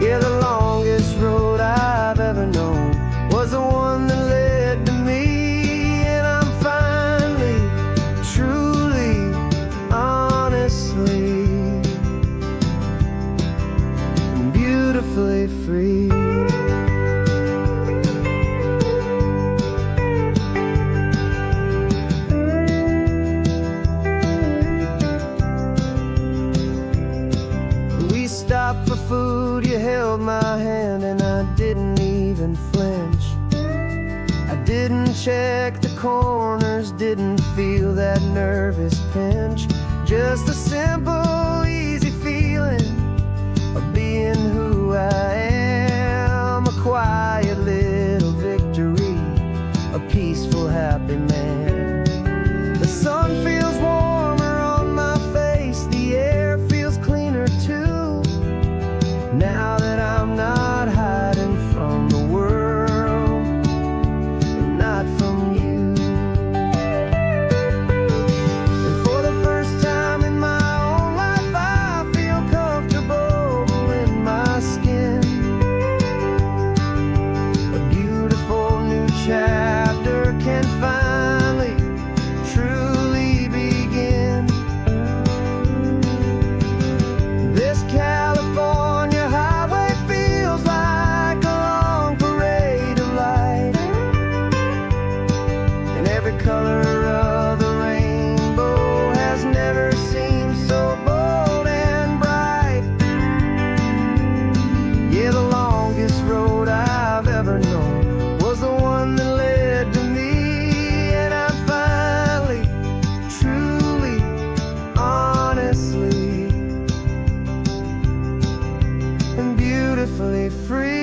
Yeah, the longest road I've ever known was the one that led to me, and I'm finally, truly, honestly, beautifully free. We stopped for food, you held my hand, and I didn't even flinch. I didn't check the corners, didn't feel that nervous pinch. Just a simple, easy feeling of being who I am. A quiet little victory, a peaceful, happy man. The sun feels warmer on my face, the air feels cleaner too, now that I'm not hiding from the world, and not from you. And for the first time in my own life, I feel comfortable in my skin. A beautiful new chapter can finally truly begin. This California highway feels like a long parade of light, and every color of the rainbow has never seemed so bold and bright. Yeah, the longest road I've ever known was the one that led to me, and I'm finally, truly, honestly, and beautifully free.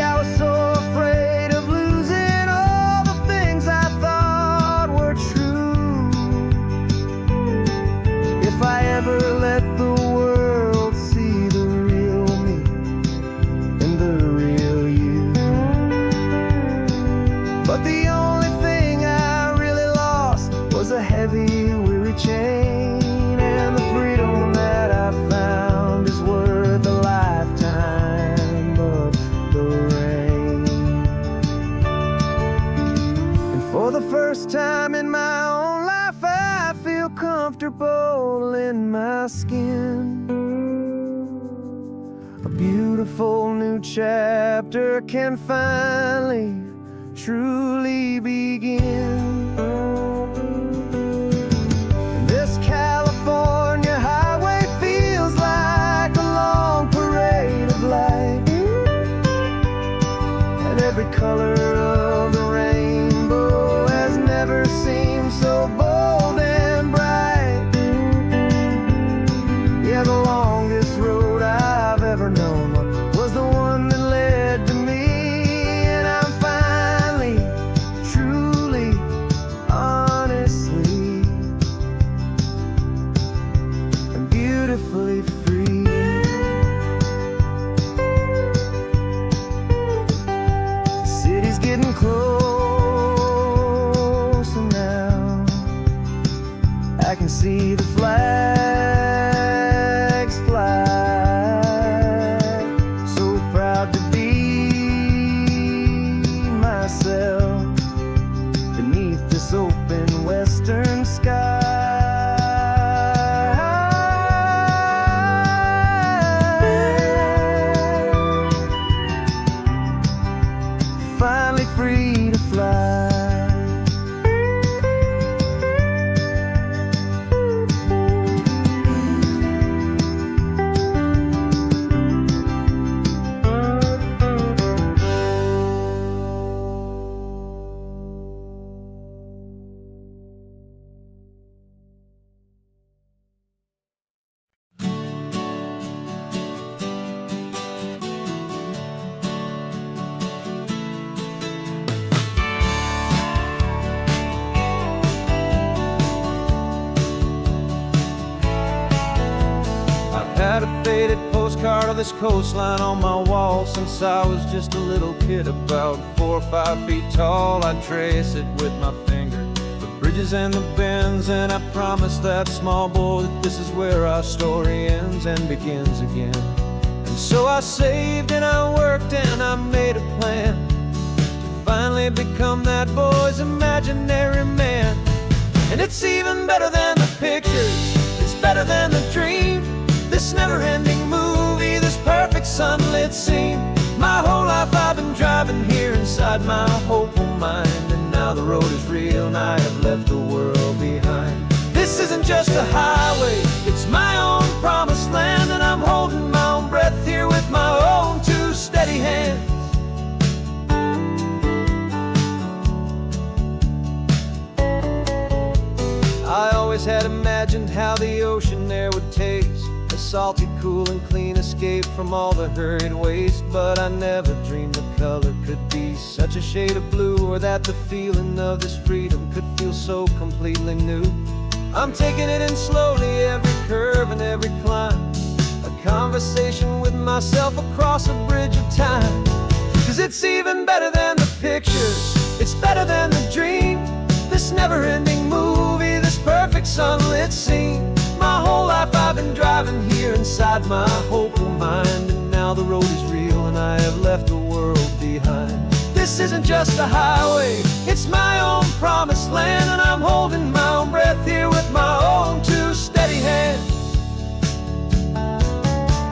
I was so afraid of losing all the things I thought were true. If I ever let the world see the real me and the real you. But the only thing I really lost was a heavy, weary chain, and the freedom that I found is worth a lifetime of the rain. And for the first time in my own life, I feel comfortable in my skin. A beautiful new chapter can finally, truly begin. This California highway feels like a long parade of light, and every color of the rainbow has never seemed so bold and bright. Yeah, the longest road I've ever known was the one that led to me, and I'm finally, truly, honestly, and beautifully free. The city's getting closer now. I can see the flags fly. So proud to be myself beneath this open western sky. Finally free to fly. this coastline on my wall since I was just a little kid, about 4 or 5 feet tall. I trace it with my finger, the bridges and the bends, and I promise that small boy that this is where our story ends and begins again. And so I saved and I worked and I made a plan to finally become that boy's imaginary man. And it's even better than the pictures, it's better than the dream, this never-ending movie, this perfect sunlit scene. My whole life I've been driving here inside my hopeful mind, and now the road is real and I have left the world behind. This isn't just a highway, it's my own promised land, and I'm holding my own breath here with my own 2 steady hands. I always had imagined how the ocean air would taste, a salty, cool and clean escape from all the hurried waste. But I never dreamed the color could be such a shade of blue, or that the feeling of this freedom could feel so completely new. I'm taking it in slowly, every curve and every climb, a conversation with myself across a bridge of time. 'Cause it's even better than the pictures, it's better than the dream, this never-ending movie, this perfect sunlit scene. My whole life I've been driving here inside my hopeful mind, and now the road is real and I have left the world behind. This isn't just a highway, it's my own promised land, and I'm holding my own breath here with my own 2 steady hands.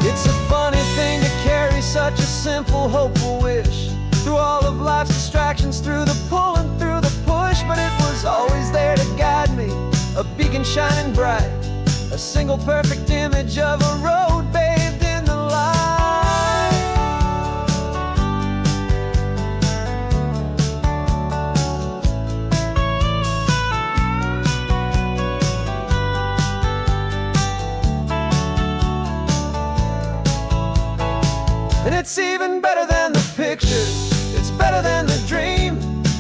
It's a funny thing to carry such a simple, hopeful wish through all of life's distractions, through the pull and through the push, but it was always there to guide me, a beacon shining bright, a single perfect image of a road bathed in the light. And it's even better than the pictures, it's better than the dream,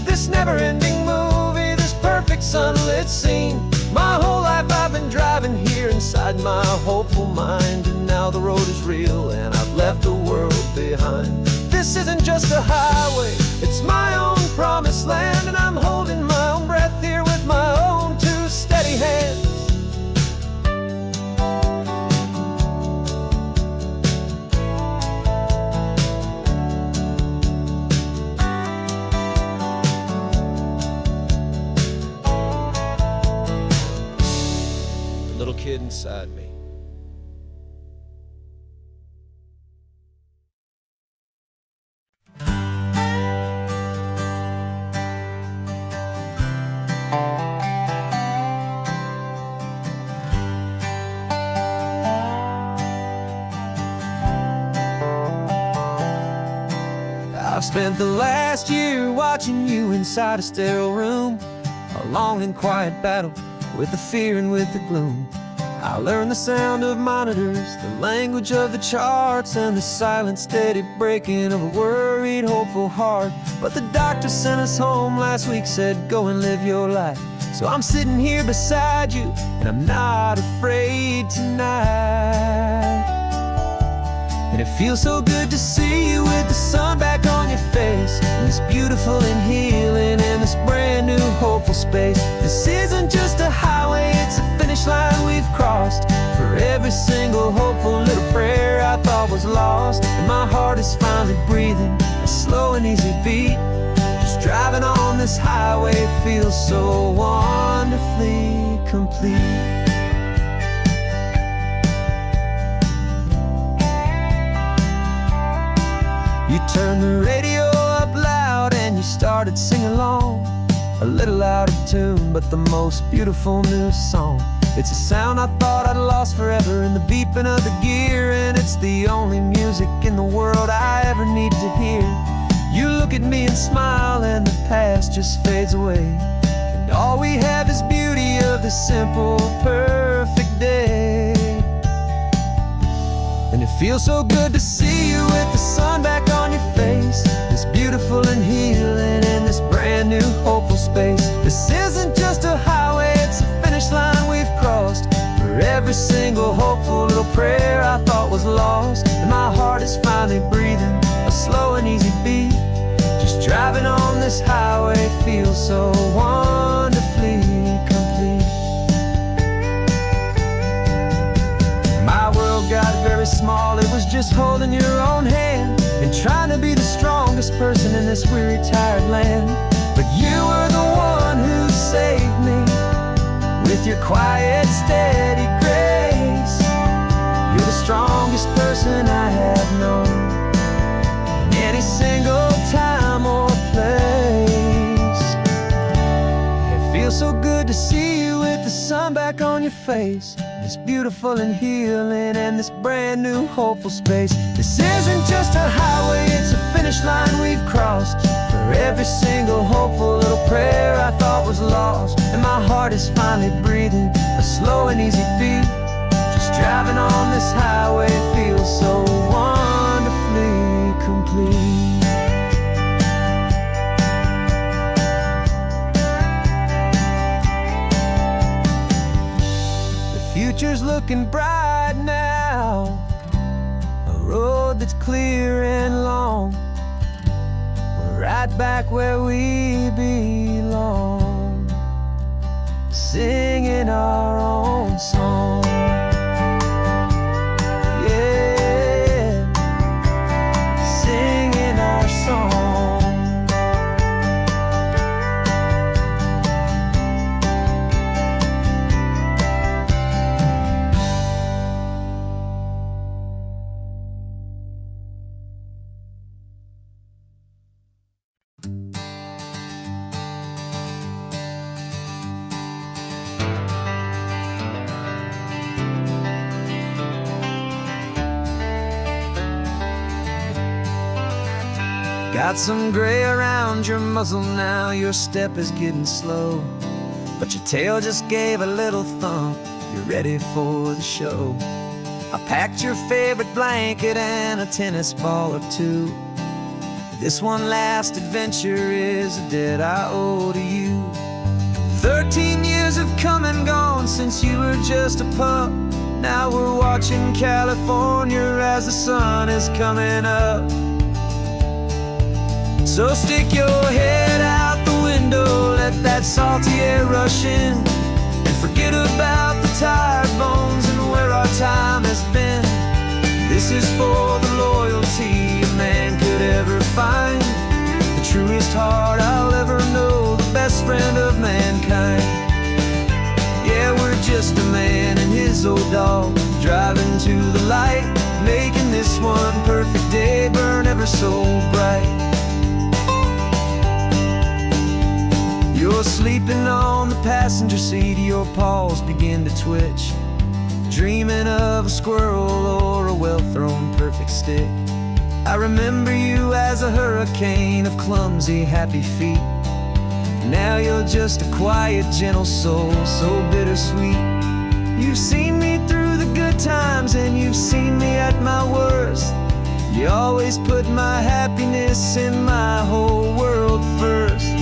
this never-ending movie, this perfect sunlit scene. My whole life I've been driving here inside my hopeful mind, and now the road is real and I've left the world behind. This isn't just a highway, it's my own promised land, and I'm holding my own breath here with my own 2 steady hands. Little kid inside me. I've spent the last year watching you inside a sterile room, a long and quiet battle with the fear and with the gloom. I learned the sound of monitors, the language of the charts, and the silent, steady breaking of a worried, hopeful heart. But the doctor sent us home last week, said, go and live your life. So I'm sitting here beside you, and I'm not afraid tonight. And it feels so good to see you with the sun back on your face, and this beautiful and healing in this brand new hopeful space. This isn't just a highway, it's a finish line we've crossed. For every single hopeful little prayer I thought was lost, and my heart is finally breathing a slow and easy beat. Just driving on this highway feels so wonderfully complete. You turned the radio up loud and you started singing along, a little out of tune, but the most beautiful new song. It's a sound I thought I'd lost forever in the beeping of the gear, and it's the only music in the world I ever need to hear. You look at me and smile, and the past just fades away, and all we have is beauty of this simple, perfect day. And it feels so good to see you with the sun back on your face, this beautiful and healing in this brand new hopeful space. This isn't just a highway, it's a finish line we've crossed. For every single single hopeful little prayer I thought was lost. And my heart is finally breathing a slow and easy beat. Just driving on this highway feels so wonderfully complete. My world got very small, it was just holding your own hand and trying to be the strongest person in this weary, tired land. But you were the one who saved me with your quiet, steady grace. You're the strongest person I have known in any single time or place. It feels so good to see you with the sun back on your face. It's beautiful and healing and this brand new hopeful space. This isn't just a highway, it's a finish line we've crossed. For every single hopeful little prayer I thought was lost. And my heart is finally breathing a slow and easy beat. Just driving on this highway feels so wonderfully complete. Future's looking bright now, a road that's clear and long. We're right back where we belong, singing our own song. Yeah, singing our song. Got some gray around your muzzle now, your step is getting slow, but your tail just gave a little thump, you're ready for the show. I packed your favorite blanket and a tennis ball or two. This one last adventure is a debt I owe to you. 13 years have come and gone since you were just a pup. Now we're watching California as the sun is coming up. So stick your head out the window, let that salty air rush in, and forget about the tired bones and where our time has been. This is for the loyalty a man could ever find, the truest heart I'll ever know, the best friend of mankind. Yeah, we're just a man and his old dog, driving to the light, making this one perfect day burn ever so bright. You're sleeping on the passenger seat, your paws begin to twitch, dreaming of a squirrel or a well-thrown perfect stick. I remember you as a hurricane of clumsy, happy feet. Now you're just a quiet, gentle soul, so bittersweet. You've seen me through the good times and you've seen me at my worst. You always put my happiness in my whole world first.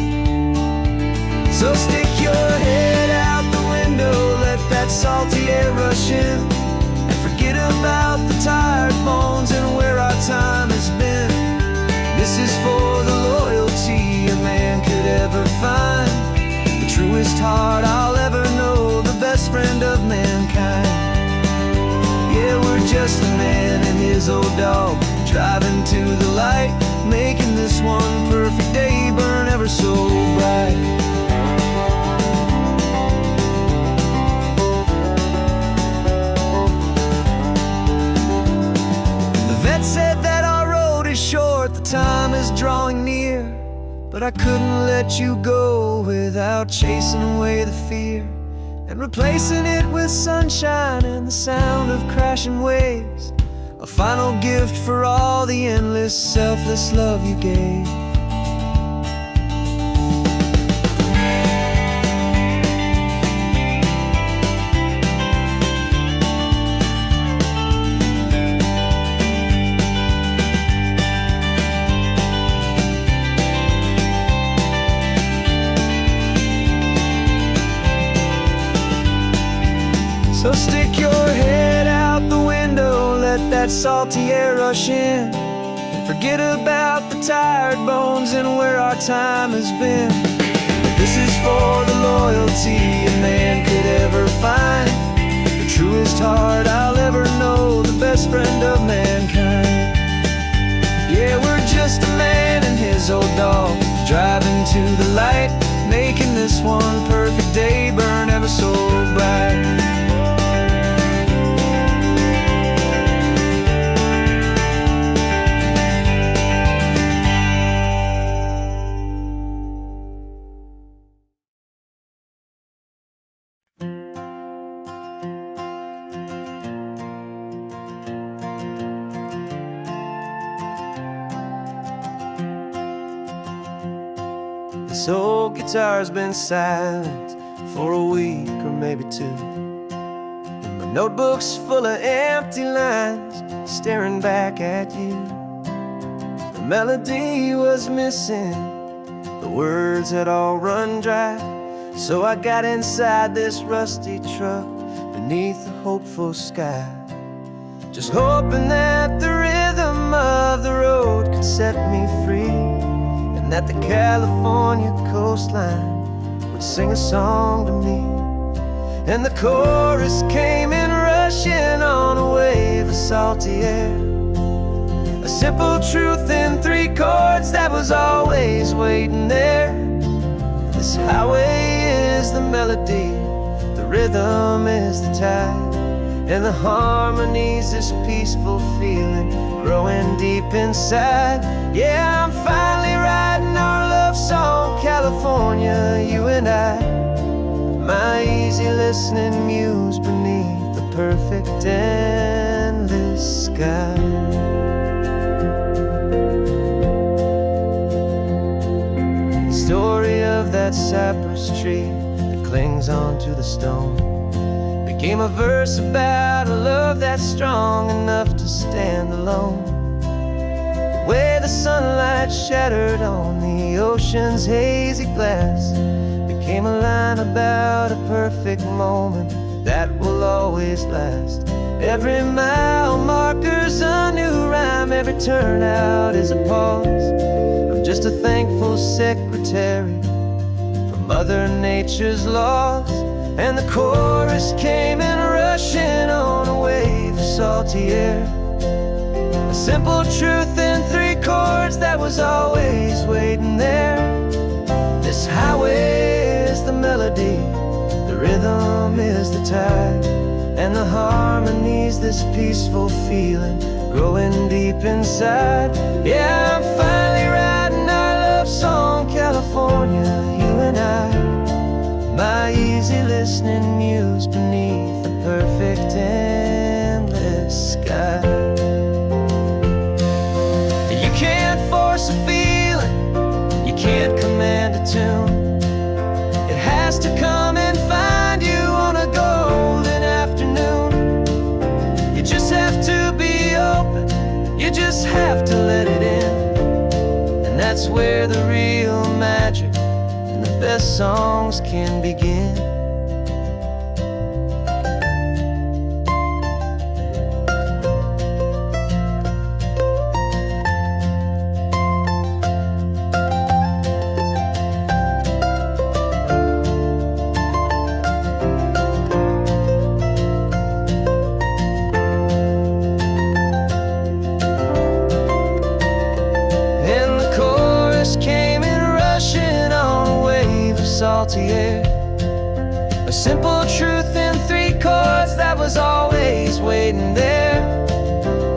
So stick your head out the window, let that salty air rush in, and forget about the tired bones and where our time has been. This is for the loyalty a man could ever find, the truest heart I'll ever know, the best friend of mankind. Yeah, we're just a man and his old dog, driving to the light, making this one perfect day burn ever so bright. Said that our road is short, the time is drawing near, but I couldn't let you go without chasing away the fear and replacing it with sunshine and the sound of crashing waves, a final gift for all the endless, selfless love you gave. So stick your head out the window, let that salty air rush in, and forget about the tired bones and where our time has been. This is for the loyalty a man could ever find, the truest heart I'll ever know, the best friend of mankind. Yeah, we're just a man and his old dog, driving to the light, making this one perfect day burn ever so bright. This old guitar's been silent for a week or maybe two, and my notebook's full of empty lines staring back at you. The melody was missing, the words had all run dry, so I got inside this rusty truck beneath a hopeful sky, just hoping that the rhythm of the road could set me free, and that the California coastline would sing a song to me. And the chorus came in rushing on a wave of salty air, a simple truth in 3 chords that was always waiting there. This highway is the melody, the rhythm is the tide, and the harmony's this peaceful feeling growing deep inside. Yeah, I'm finally writing our love song, California, you and I, my easy listening muse beneath the perfect endless sky. The story of that cypress tree that clings onto the stone became a verse about a love that's strong enough to stand alone. The way the sunlight shattered on the ocean's hazy glass became a line about a perfect moment that will always last. Every mile marker's a new rhyme, every turnout is a pause. I'm just a thankful secretary for Mother Nature's laws. And the chorus came in rushing on a wave of salty air, a simple truth in 3 chords that was always waiting there. This highway is the melody, the rhythm is the tide, and the harmony's this peaceful feeling growing deep inside. Yeah, I'm finally writing our love song, California, you and I, my easy listening muse beneath the perfect endless sky. You can't force a feeling, you can't command a tune. It has to come and find you on a golden afternoon. You just have to be open, you just have to let it in, and that's where the real magic, the best songs can begin. And the chorus came in rushing on a wave of salty air, a simple truth in 3 chords that was always waiting there.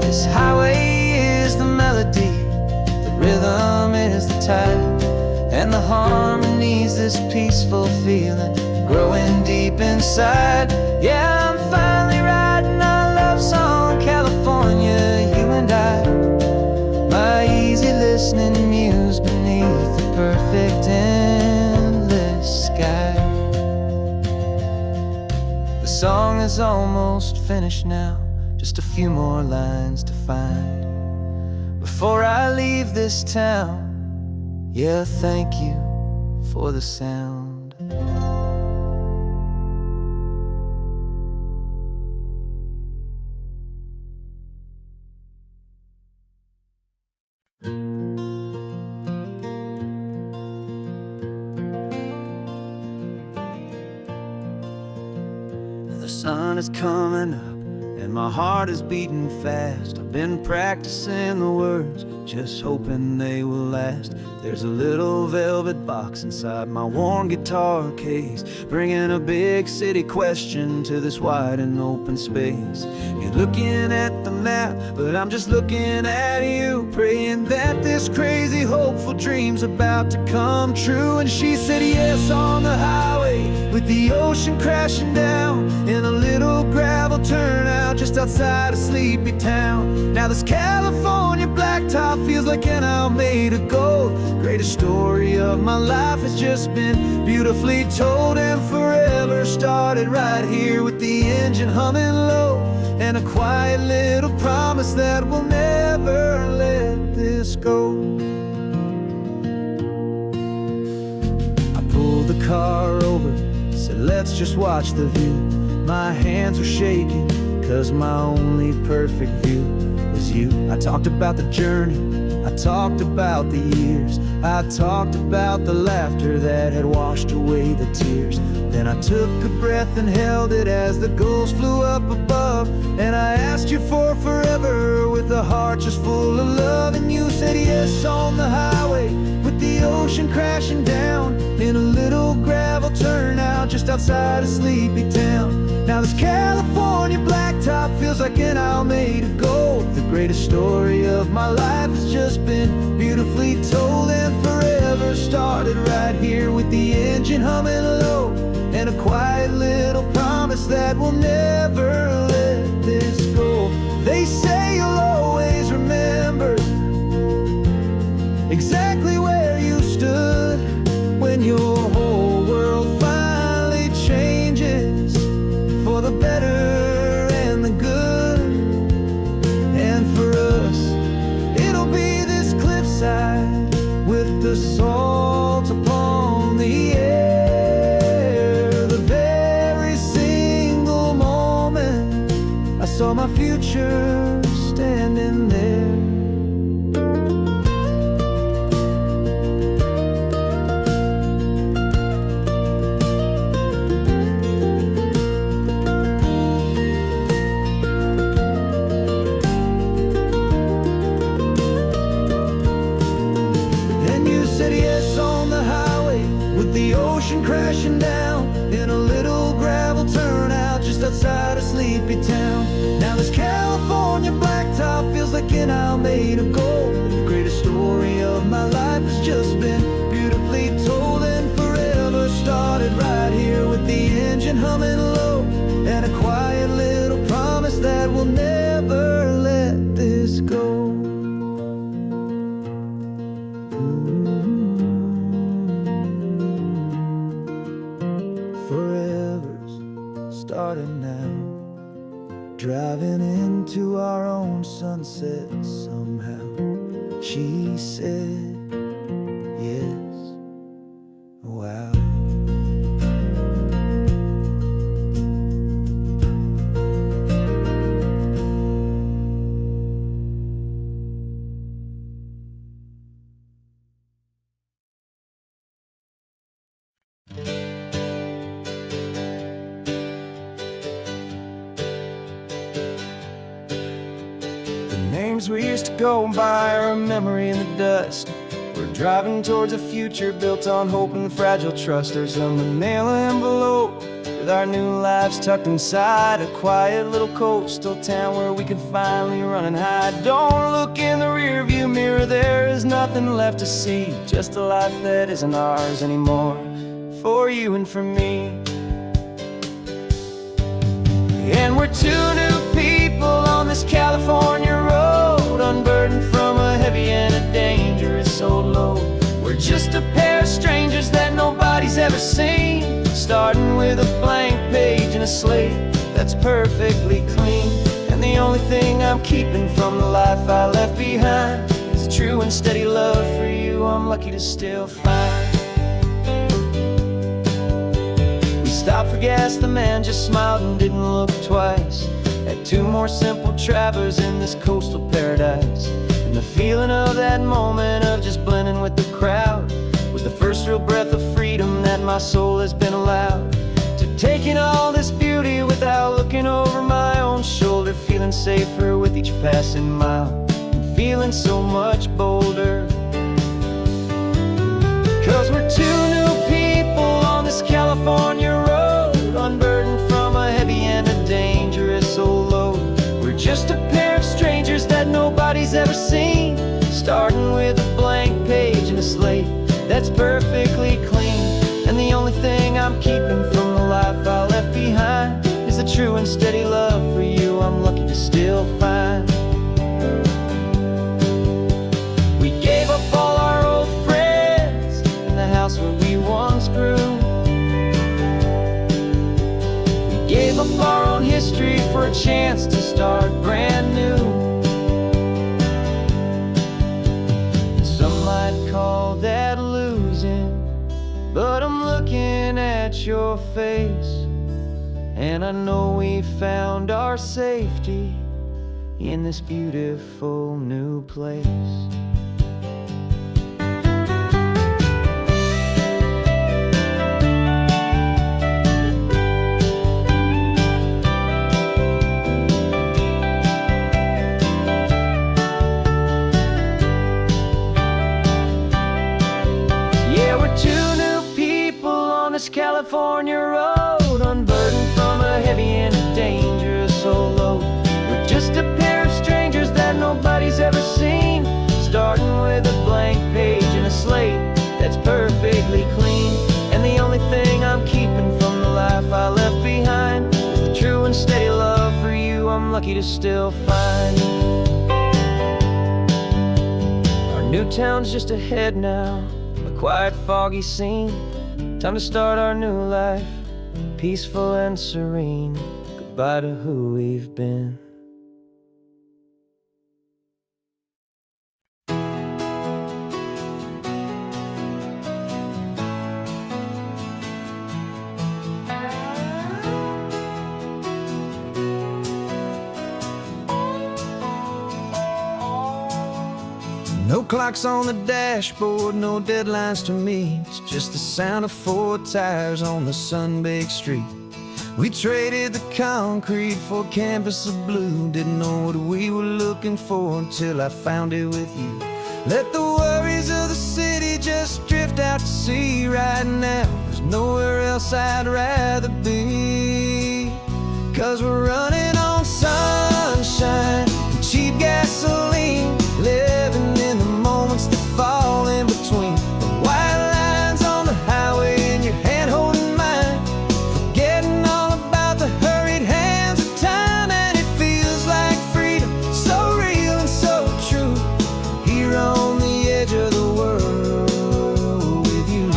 This highway is the melody, the rhythm is the tide, and the harmony's this peaceful feeling growing deep inside. Yeah, I'm finally writing our love song, California, you and I, my easy listening muse beneath the perfect endless sky. The song is almost finished now, just a few more lines to find before I leave this town. Yeah, thank you for the sound. The sun is coming up and my heart is beating fast. I've been practicing the words, just hoping they will last. There's a little velvet box inside my worn guitar case, bringing a big city question to this wide and open space. You're looking at the map, but I'm just looking at you, praying that this crazy hopeful dream's about to come true. And she said yes on the highway, with the ocean crashing down in a little gravel turnout just outside a sleepy town. Now this California blacktop feels like an isle made of gold. Greatest story of my life has just been beautifully told, and forever started right here with the engine humming low, and a quiet little promise that we'll never let this go. I pulled the car over, said let's just watch the view. My hands were shaking, cause my only perfect view was you. I talked about the journey, I talked about the years, I talked about the laughter that had washed away the tears. Then I took a breath and held it as the gulls flew up above, and I asked you for forever with a heart just full of love. And you said yes on the highway, with the ocean crashing down in a little gravel turnout just outside a sleepy town. Now this California blacktop feels like an isle made of gold. The greatest story of my life has just been beautifully told, and forever started right here with the engine humming low, and a quiet little promise that we'll never let this go. They say you'll always remember exactly where you stood when your whole world finally changes for the better and the good. And for us, it'll be this cliffside with the salt upon the air. The very single moment I saw my future standing there. Crashing down in a little gravel turnout just outside a sleepy town. Now this California blacktop feels like an isle made of gold. The greatest story of my life has just been beautifully told, and forever started right here with the engine humming low, and a quiet little promise that we'll never let this go. Starting now, driving into our own sunset somehow. She said yes, wow. Names we used to go by are a memory in the dust. We're driving towards a future built on hope and fragile trust. There's a manila envelope with our new lives tucked inside, a quiet little coastal town where we can finally run and hide. Don't look in the rearview mirror, there is nothing left to see, just a life that isn't ours anymore, for you and for me. And we're two new people on this California road, unburdened from a heavy and a dangerous old load. We're just a pair of strangers that nobody's ever seen, starting with a blank page and a slate that's perfectly clean. And the only thing I'm keeping from the life I left behind is a true and steady love for you I'm lucky to still find. Stopped for gas, the man just smiled and didn't look twice. Had two more simple travelers in this coastal paradise, and the feeling of that moment of just blending with the crowd was the first real breath of freedom that my soul has been allowed to take in all this beauty without feeling safer with each passing mile, and feeling so much bolder. 'Cause we're two new people on this California road, unburdened from a heavy and a dangerous old load. We're just a pair of strangers that nobody's ever seen, starting with a blank page and a slate that's perfectly clean. And the only thing I'm keeping from the life I left behind is the true and steady love for you I'm lucky to still find. We gave up all our old friends in the house where we once grew. We gave up our own history for a chance to start brand new. Some might call that losing, but I'm looking at your face, and I know we found our safety in this beautiful new place. California road, unburdened from a heavy and a dangerous old load. We're just a pair of strangers that nobody's ever seen, starting with a blank page and a slate that's perfectly clean. And the only thing I'm keeping from the life I left behind is the true and steady love for you I'm lucky to still find. Our new town's just ahead now, a quiet, foggy scene. Time to start our new life, peaceful and serene. Goodbye to who we've been. No clocks on the dashboard, no deadlines to meet. It's just the sound of 4 tires on the sun-baked street. We traded the concrete for a canvas of blue. Didn't know what we were looking for until I found it with you. Let the worries of the city just drift out to sea right now. There's nowhere else I'd rather be. 'Cause we're running on sunshine and cheap gasoline, living in the moments that fall in between. The white lines on the highway and your hand holding mine, forgetting all about the hurried hands of time. And it feels like freedom, so real and so true, here on the edge of the world with you.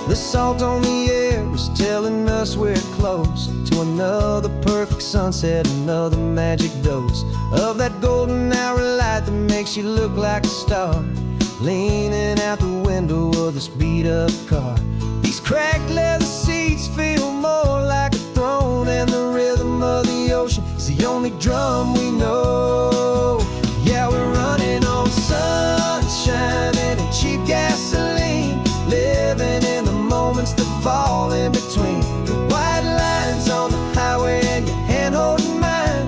The salt on the air is telling us we're close to another perfect sunset, another magic dose of that golden hour light that makes you look like a star, leaning out the window of this beat-up car. These cracked leather seats feel more like a throne, and the rhythm of the ocean is the only drum we know. Yeah, we're running on sunshine and a cheap gasoline, living in the moments that fall in between. The white lines on the highway and your hand holding mine,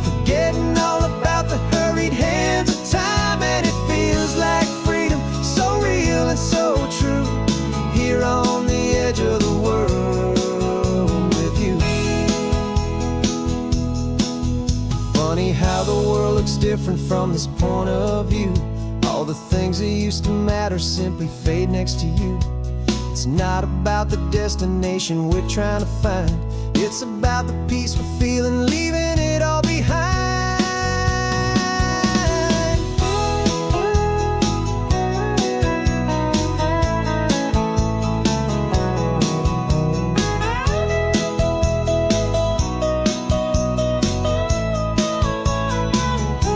forgetting all about the hurried hands of time. And it feels like freedom, so real and so true, here on the edge of the world with you. Funny how the world looks different from this point of view. All the things that used to matter simply fade next to you. It's not about the destination we're trying to find, it's about the peace we're feeling, leaving it all behind.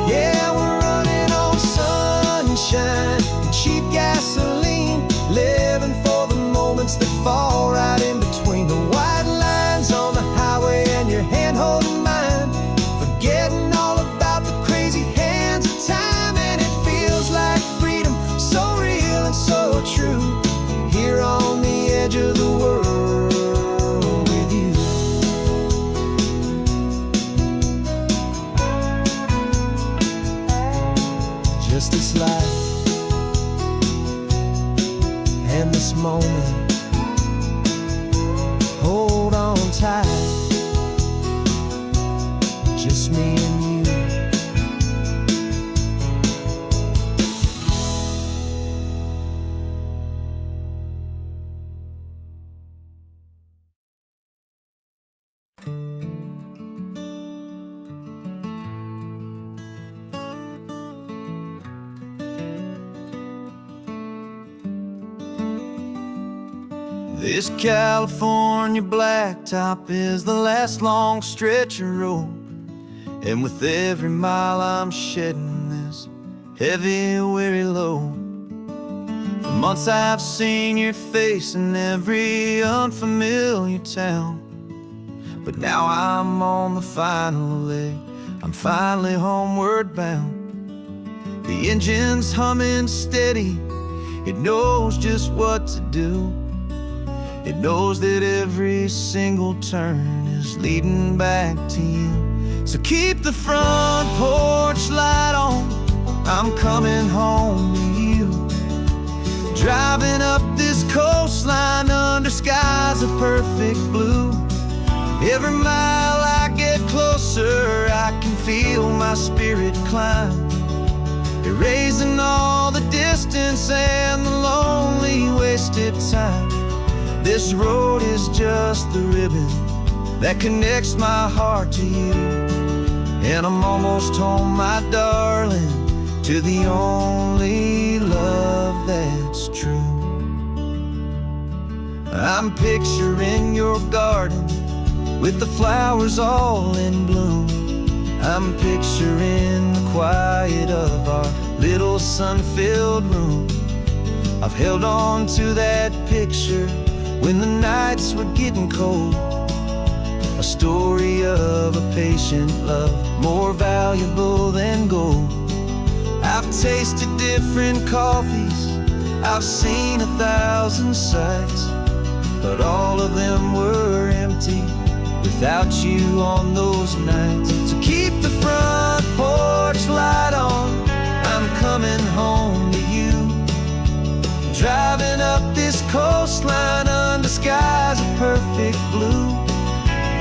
Yeah, we're running on sunshine and cheap gasoline, living for the moments that fall right in between. The white lines on the highway and your hand holding mine, and this moment. Hold on tight, just me and you. This California blacktop is the last long stretch of road, and with every mile I'm shedding this heavy, weary load. For months I've seen your face in every unfamiliar town, but now I'm on the final leg, I'm finally homeward bound. The engine's humming steady, it knows just what to do. It knows that every single turn is leading back to you. So keep the front porch light on, I'm coming home to you. Driving up this coastline under skies of perfect blue. Every mile I get closer, I can feel my spirit climb, erasing all the distance and the lonely wasted time. This road is just the ribbon that connects my heart to you, and I'm almost home, my darling, to the only love that's true. I'm picturing your garden with the flowers all in bloom. I'm picturing the quiet of our little sun-filled room. I've held on to that picture when the nights were getting cold, a story of a patient love more valuable than gold. I've tasted different coffees, I've seen 1,000 sights, but all of them were empty without you on those nights. So keep the front porch light on, I'm coming home to you. Driving up this coastline under skies of perfect blue.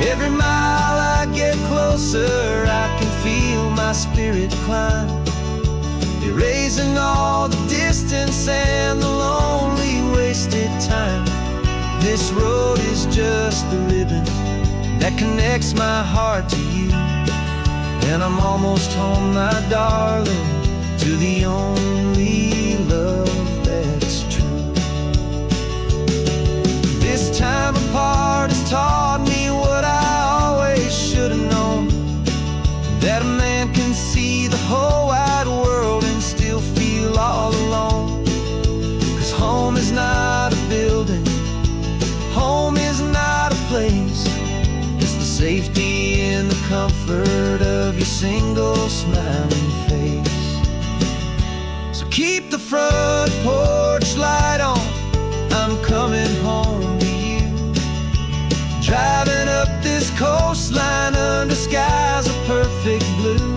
Every mile I get closer, I can feel my spirit climb, erasing all the distance and the lonely wasted time. This road is just the ribbon that connects my heart to you, and I'm almost home, my darling, to the only love that's true. This time apart has taught me what I always should have known, that a man can see the whole wide world and still feel all alone. 'Cause home is not a building, home is not a place, it's the safety and the comfort of your single smiling face. So keep the front porch light on, I'm coming home to you. Driving up this coastline under skies of perfect blue.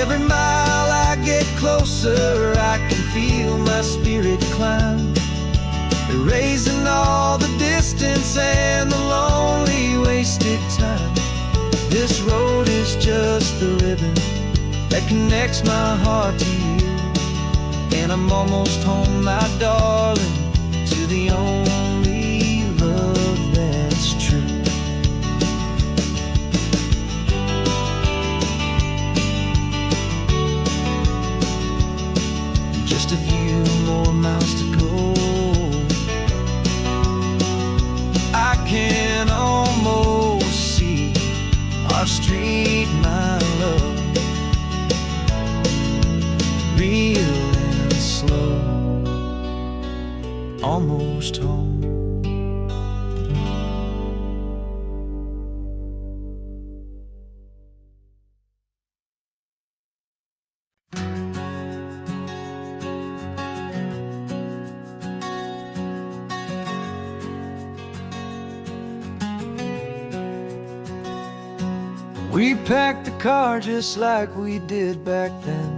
Every mile I get closer, I can feel my spirit climb, erasing all the distance and the lonely wasted time. This road is just the ribbon that connects my heart to you, and I'm almost home, my darling, to the only love that's true. Just a few more miles to go, I can almost see our street, my love, real and slow, almost home. We packed the car just like we did back then.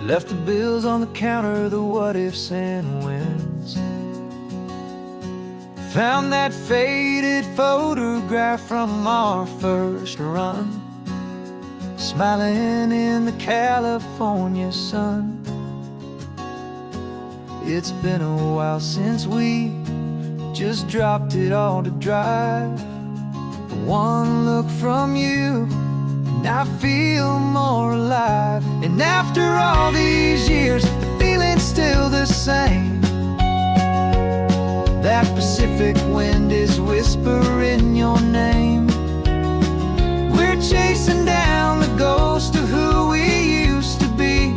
Left the bills on the counter, the what ifs and whens. Found that faded photograph from our first run, smiling in the California sun. It's been a while since we just dropped it all to dry. One look from you and I feel more alive. And after all these years, the feeling's still the same. That Pacific wind is whispering your name. We're chasing down the ghost of who we used to be,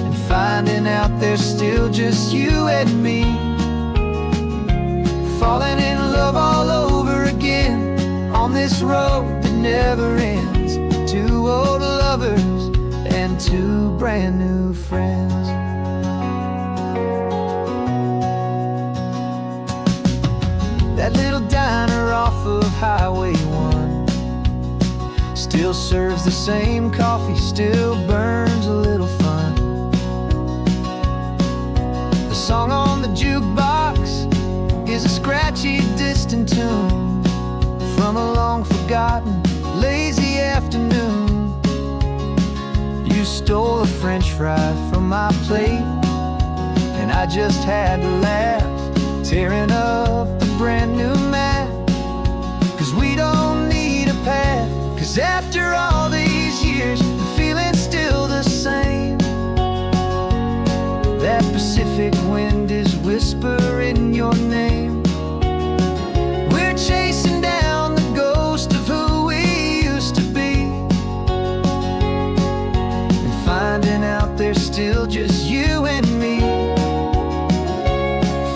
and finding out there's still just you and me. Falling in love all over again on this road that never ends. Two old lovers and two brand new friends. That little diner off of Highway 1 still serves the same coffee, still burns a little fun. The song on the jukebox is a scratchy, distant tune from a long forgotten, lazy afternoon. You stole a French fry from my plate, and I just had to laugh, tearing up the brand new map. Cause we don't need a path, cause after all these years, the feeling's still the same. That Pacific wind is whispering your name. We're chasing down the ghost of who we used to be, and finding out there's still just you and me.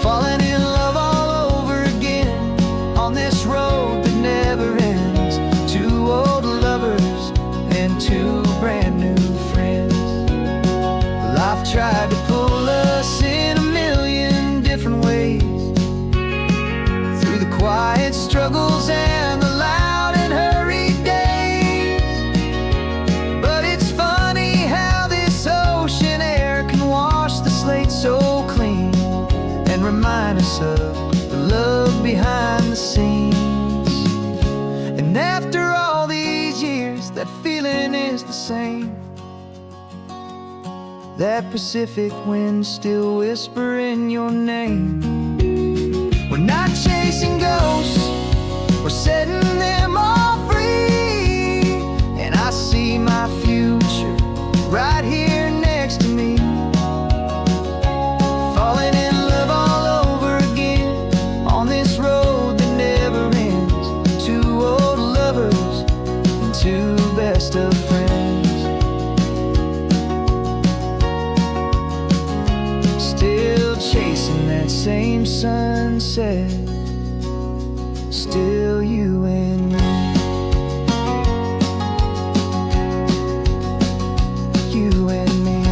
Falling in love all over again on this road that never ends. Two old lovers and two brand new friends. Life tried to pull us in a million different ways, through the quiet struggles and the loud and hurried days. But it's funny how this ocean air can wash the slate so clean, and remind us of the love behind the scenes. And after all these years, that feeling is the same. That Pacific wind still whispering your name. We're not chasing ghosts, we're setting them all free. And I see my future right here next to me. Falling in love all over again on this road that never ends. Two old lovers and two best of friends. Still chasing that same sunset, still you and me. You and me.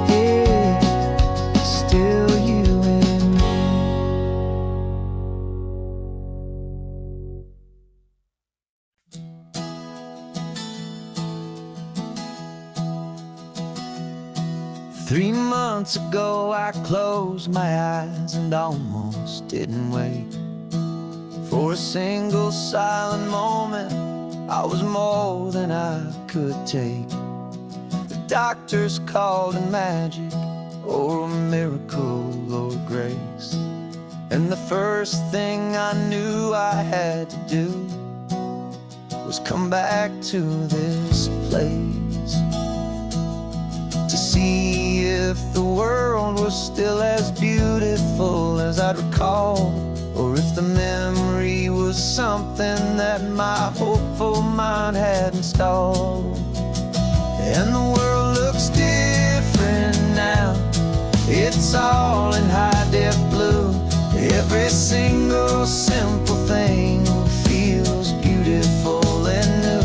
Yeah, still you and me. Three months ago I closed my eyes and almost didn't wait for a single silent moment. I was more than I could take. The doctors called it magic, or a miracle, or grace. And the first thing I knew I had to do was come back to this place, to see if the world was still as beautiful as I'd recall, or if the memory was something that my hopeful mind had installed. And the world looks different now, it's all in high-def blue. Every single simple thing feels beautiful and new.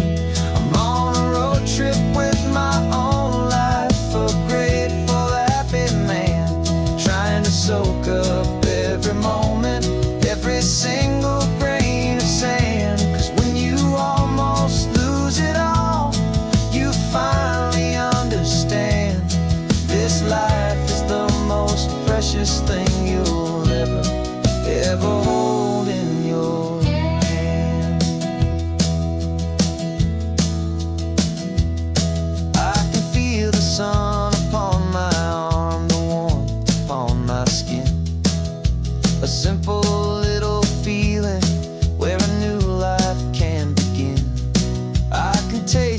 I'm on a road trip with my own life, a grateful, happy man, trying to soak up every moment, every single grain of sand. Cause when you almost lose it all,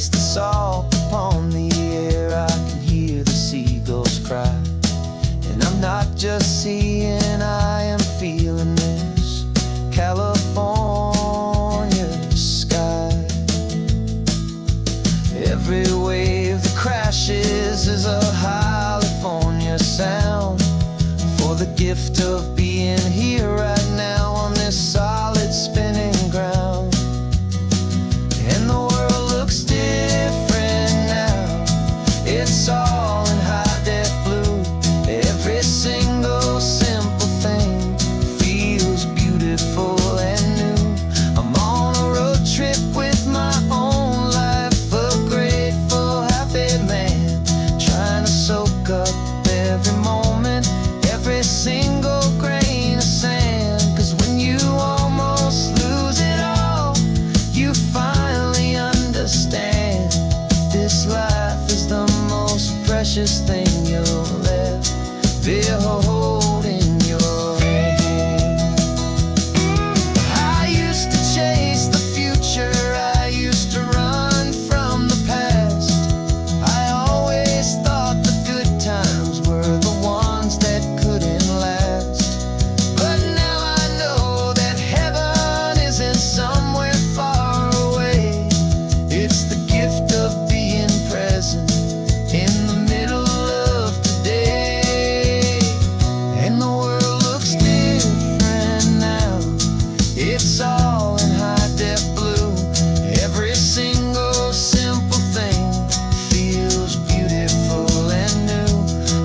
taste the salt upon the air. I can hear the seagulls cry. And I'm not just seeing, I am feeling this California sky. Every wave that crashes is a California sound. For the gift of being here right now on this solid spinning ground. And the world looks different now. It's all in high def blue. Every single simple thing feels beautiful and new. I'm on a road trip with my own life, a grateful, happy man, trying to soak up every moment, every single grain of sand. 'Cause when you almost lose it all, you finally understand this life is the most precious thing you'll ever hold in your hand. I used to chase the future, I used to run from the past. I always thought the good times were the ones that couldn't last. But now I know that heaven isn't somewhere far away. It's the gift of being present in the middle of today. And the world looks different now. It's all in high def blue. Every single simple thing feels beautiful and new.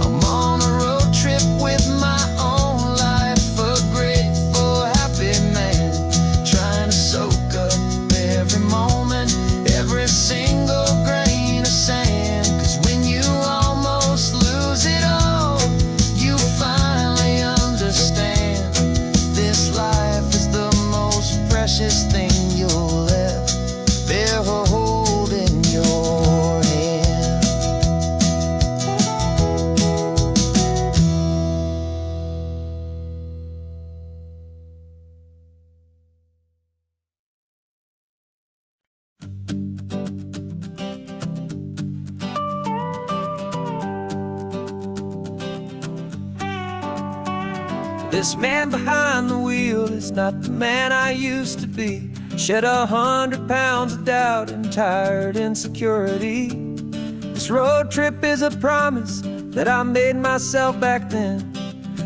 I'm on a road trip with my own life, a grateful, happy man, trying to soak up every moment, every single grain of sand. 'Cause when you almost lose it all, you finally understand this life is the most precious thing you'll ever hold in your hand. This man behind the wheel is not the man I used to be. Shed 100 pounds of doubt and tired insecurity. This road trip is a promise that I made myself back then,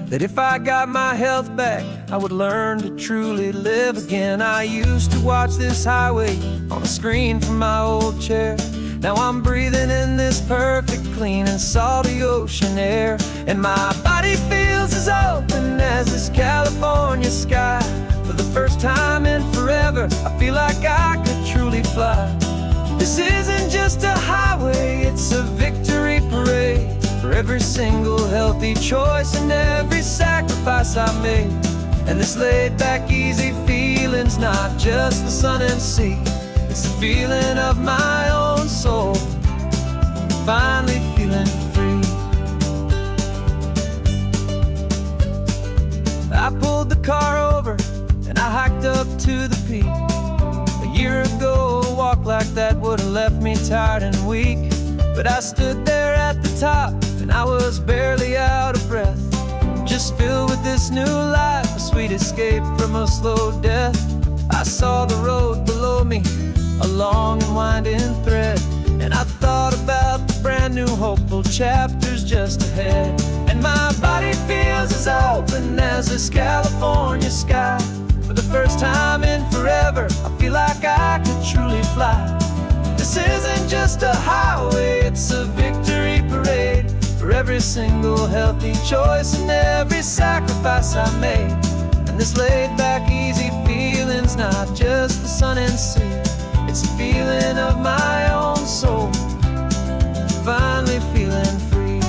that if I got my health back, I would learn to truly live again. I used to watch this highway on a screen from my old chair. Now I'm breathing in this perfect, clean and salty ocean air. And my body feels as open as this California sky. For the first time in forever, I feel like I could truly fly. This isn't just a highway, it's a victory parade. For every single healthy choice and every sacrifice I made. And this laid back, easy feeling's not just the sun and sea. It's the feeling of my own soul, finally feeling free. I pulled the car over and I hiked up to the peak. A year ago, a walk like that would have left me tired and weak. But I stood there at the top and I was barely out of breath, just filled with this new life, a sweet escape from a slow death. I saw the road below me, a long and winding thread, and I thought about the brand new hopeful chapters just ahead. And my body feels as open as this California sky. For the first time in forever, I feel like I could truly fly. This isn't just a highway, it's a victory parade. For every single healthy choice and every sacrifice I made. And this laid back, easy feeling's not just the sun and sea. It's a feeling of my own soul, finally feeling free.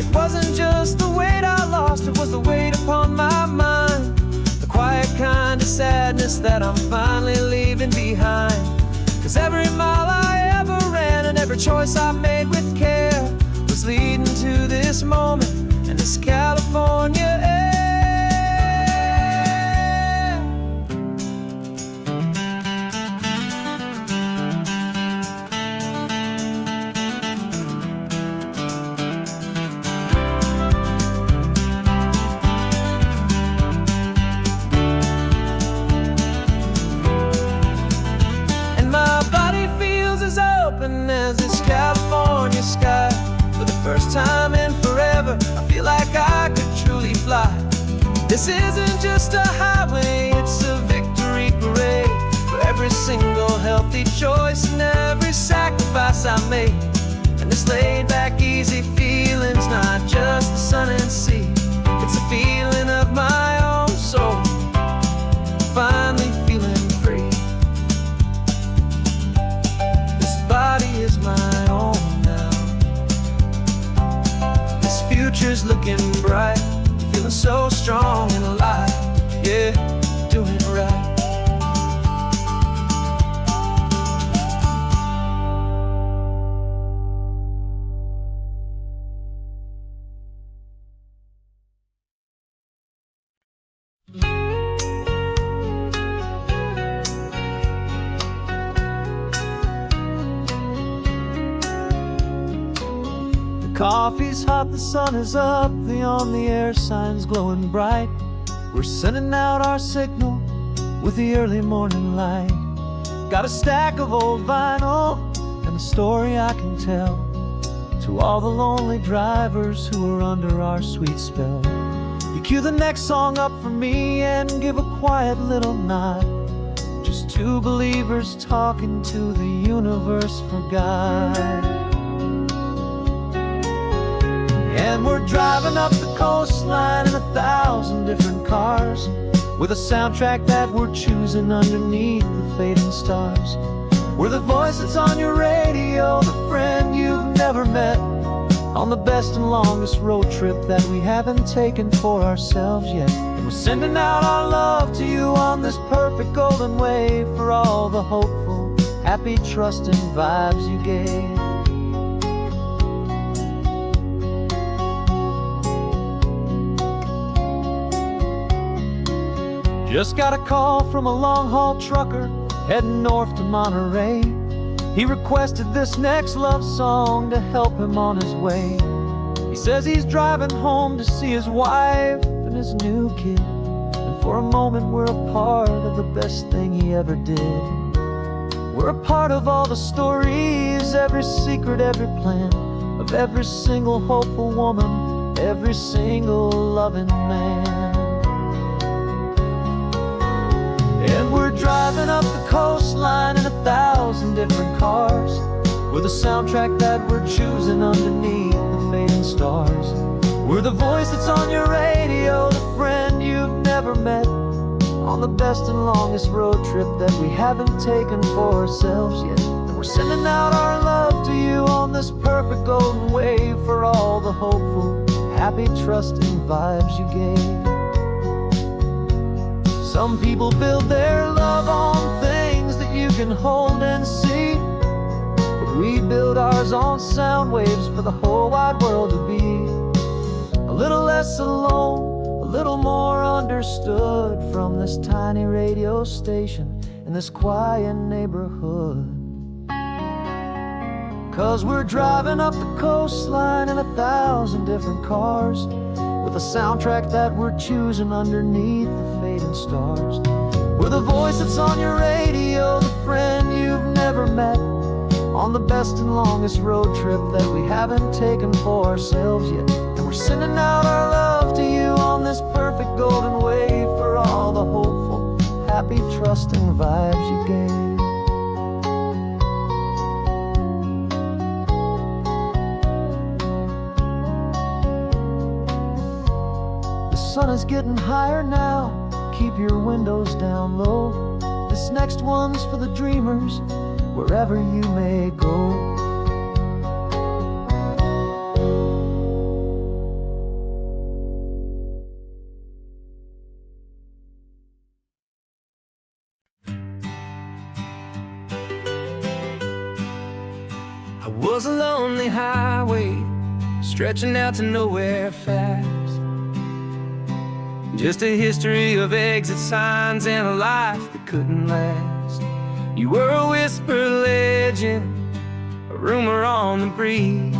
It wasn't just the weight I lost, it was the weight upon my mind. The quiet kind of sadness that I'm finally leaving behind. 'Cause every mile I ever ran and every choice I made with care was leading to this moment and this California air. first time in forever, I feel like I could truly fly. This isn't just a highway, it's a victory parade for every single healthy choice and every sacrifice I made. And this laid back easy feeling's not just the sun and sea, it's a feeling of my own soul, finally feeling free. This body is my own now, this future's looking bright, feeling so strong and alive, yeah, doing it right. Coffee's hot, the sun is up, the on-the-air sign's glowing bright. We're sending out our signal with the early morning light. Got a stack of old vinyl and a story I can tell to all the lonely drivers who are under our sweet spell. You cue the next song up for me and give a quiet little nod. Just two believers talking to the universe for God. And we're driving up the coastline in 1,000 different cars, with a soundtrack that we're choosing underneath the fading stars. We're the voice that's on your radio, the friend you've never met, on the best and longest road trip that we haven't taken for ourselves yet. And we're sending out our love to you on this perfect golden wave for all the hopeful, happy, trusting vibes you gave. Just got a call from a long-haul trucker heading north to Monterey. He requested this next love song to help him on his way. He says he's driving home to see his wife and his new kid, and for a moment we're a part of the best thing he ever did. We're a part of all the stories, every secret, every plan, of every single hopeful woman, every single loving man. And we're driving up the coastline in 1,000 different cars, with a soundtrack that we're choosing underneath the fading stars. We're the voice that's on your radio, the friend you've never met, on the best and longest road trip that we haven't taken for ourselves yet. And we're sending out our love to you on this perfect golden wave for all the hopeful, happy, trusting vibes you gave. Some people build their love on things that you can hold and see, but we build ours on sound waves for the whole wide world to be a little less alone, a little more understood from this tiny radio station in this quiet neighborhood. 'Cause we're driving up the coastline in 1,000 different cars, with a soundtrack that we're choosing underneath the fading stars. We're the voice that's on your radio, the friend you've never met, on the best and longest road trip that we haven't taken for ourselves yet. And we're sending out our love to you on this perfect golden wave for all the hopeful, happy, trusting vibes you gave. The sun is getting higher now, keep your windows down low. This next one's for the dreamers, wherever you may go. I was a lonely highway, stretching out to nowhere fast. Just a history of exit signs and a life that couldn't last. You were a whisper legend, a rumor on the breeze,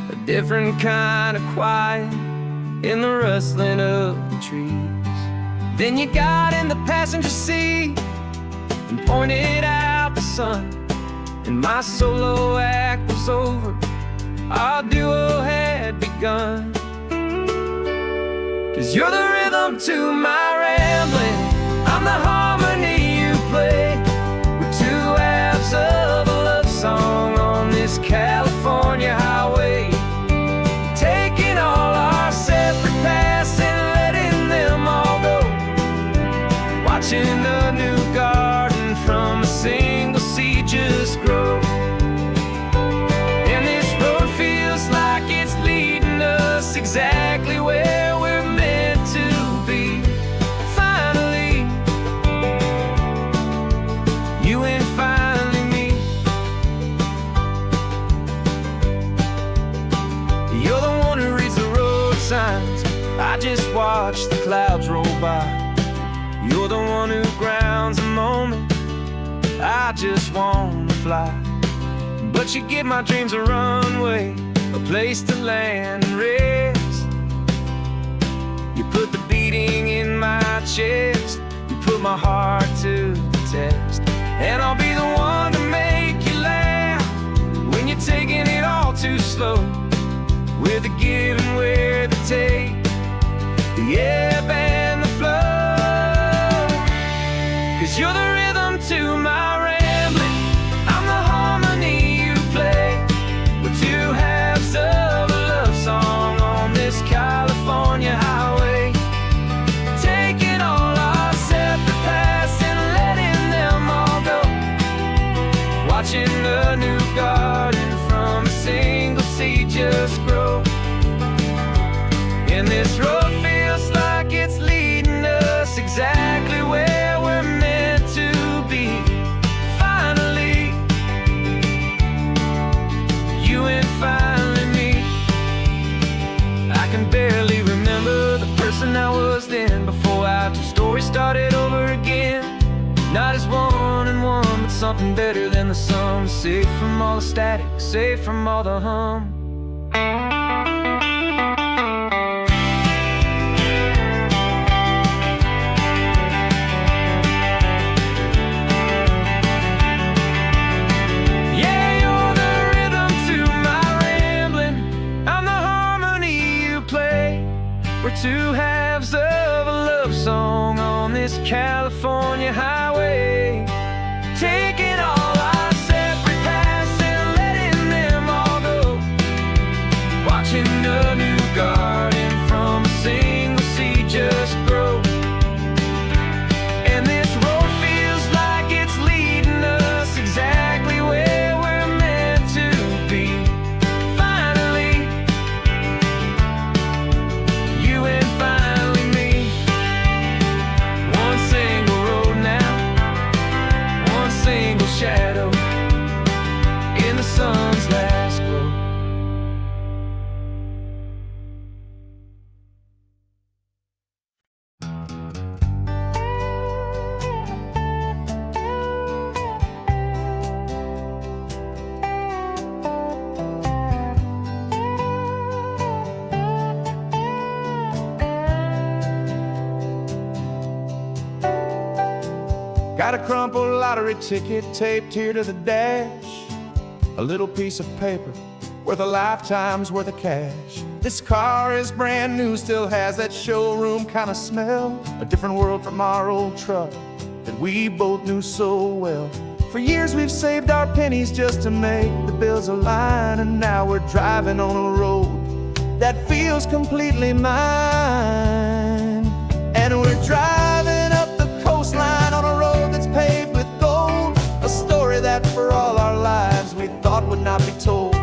a different kind of quiet in the rustling of the trees. Then you got in the passenger seat and pointed out the sun, and my solo act was over our duo had begun. 'Cause you're the rhythm to my rambling, I'm the harmony you play. We're two halves of a love song on this California highway, taking all our separate paths and letting them all go, watching a new garden from a single seed just grow. And this road feels like it's leading us exactly where we're meant to be. Finally, you and finally me. You're the one who reads the road signs, I just watch the clouds roll by. You're the one who grounds the moment, I just wanna fly. But you give my dreams a runway, a place to land and rest. You put the beating in my chest, you put my heart to the test. And I'll be the one to make you laugh when you're taking it all too slow. We're the give and we're the take, the ebb and the flow. 'Cause you're the rhythm to my rambling, I'm the harmony you play. We're two halves of a love song on this California highway, taking all our separate paths and letting them all go, watching a new garden from a single seed just grow. And this road feels like it's leading us exactly where we're meant to be. Finally, you and finally me. I can barely remember the person I was then, before our two stories started over again. Not as one and one, but something better than the sum. Safe from all the static, safe from all the hum. We're two halves of a love song on this California highway, taking all our separate paths and letting them all go, watching a new garden from a single seed just grow. And this road feels like it's leading us exactly where we're meant to be. Finally, you and finally me. One single road now, one single shadow in the sun's last glow. Got a crumpled lottery ticket taped here to the dash, a little piece of paper worth a lifetime's worth of cash. This car is brand new, still has that showroom kind of smell, a different world from our old truck that we both knew so well. For years we've saved our pennies just to make the bills align, and now we're driving on a road that feels completely mine. And we're driving up the coastline on a road that's paved with gold, a story that for all our lives we thought would not be told.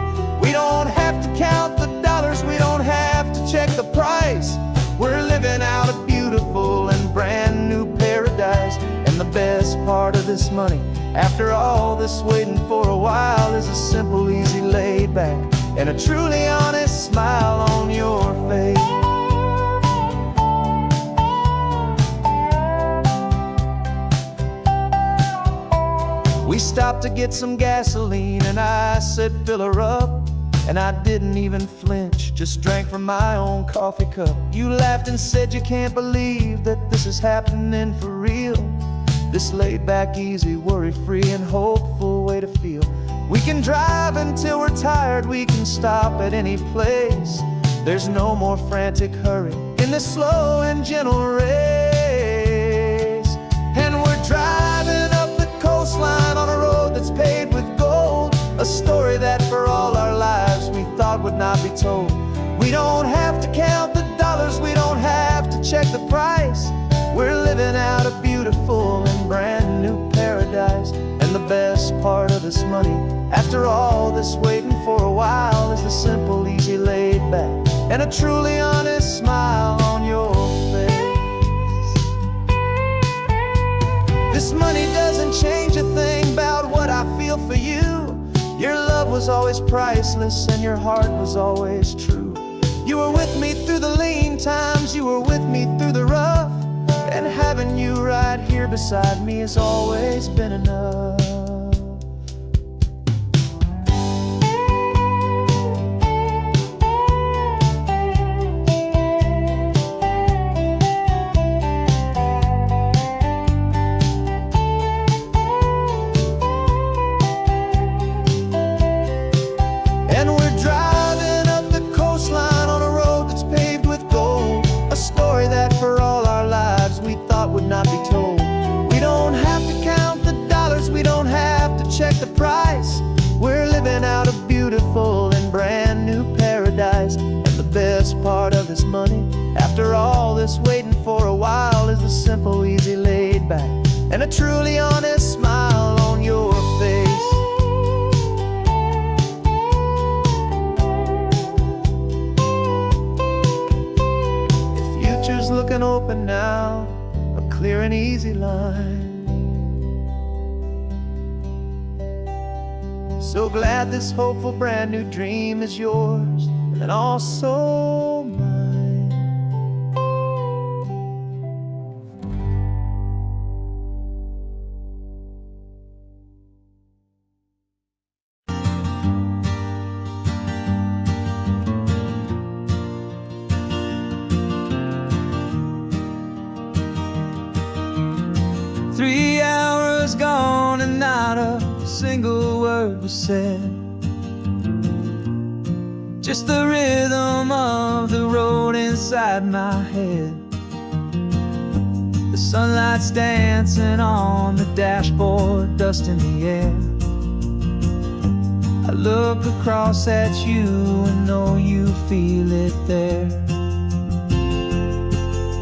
We don't have to count the dollars, we don't have to check the price. We're living out a beautiful and brand new paradise. And the best part of this money, after all this waiting for a while, is a simple, easy, laid back, and a truly honest smile on your face. We stopped to get some gasoline and I said fill her up, and I didn't even flinch, just drank from my own coffee cup. You laughed and said you can't believe that this is happening for real, this laid back, easy, worry-free and hopeful way to feel. We can drive until we're tired, we can stop at any place. There's no more frantic hurry in this slow and gentle race. And we're driving up the coastline on a road that's paved with gold, a story that for all our lives we thought would not be told. We don't have to count the dollars, we don't have to check the price. We're living out a beautiful and brand new paradise. And the best part of this money, after all this waiting for a while, is the simple, easy, laid back, and a truly honest smile on your face. This money doesn't change a thing about what I feel for you. Your love was always priceless and your heart was always true. You were with me through the lean times, you were with me through the rough, and having you right here beside me has always been enough. Would not be told. We don't have to count the dollars, we don't have to check the price. We're living out a beautiful and brand new paradise. And the best part of this money, after all this waiting for a while, is the simple, easy, laid back, and a truly honest smile on your face. The future's looking open now, clear and easy line. So glad this hopeful brand new dream is yours and also mine. 3 hours gone and not a single word was said. Just the rhythm of the road inside my head. The sunlight's dancing on the dashboard, dust in the air. I look across at you and know you feel it there.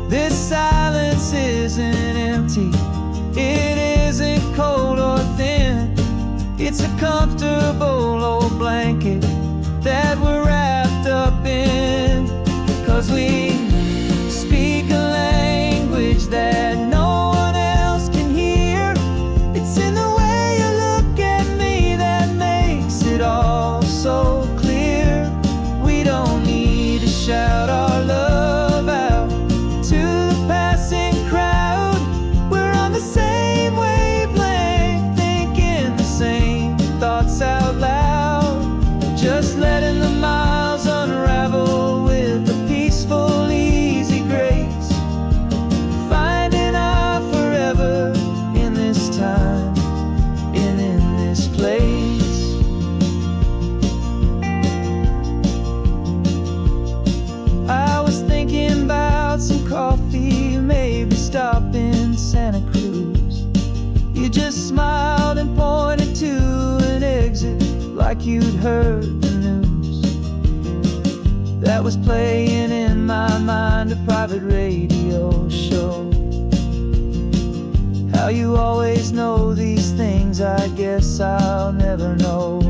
This silence isn't empty, it isn't cold or thin. It's a comfortable old blanket that we're wrapped up in. 'Cause we speak a language that no one else can hear. It's in the way you look at me that makes it all so clear. We don't need to shout our love out to the passing crowd. We're on the same wavelength, thinking the same thoughts out loud. Just letting the miles unravel with a peaceful, easy grace. Finding our forever in this time and in this place. I was thinking about some coffee, maybe stop in Santa Cruz. You just smiled and pointed to an exit like you'd heard the news. That was playing in my mind, a private radio show. How you always know these things, I guess I'll never know.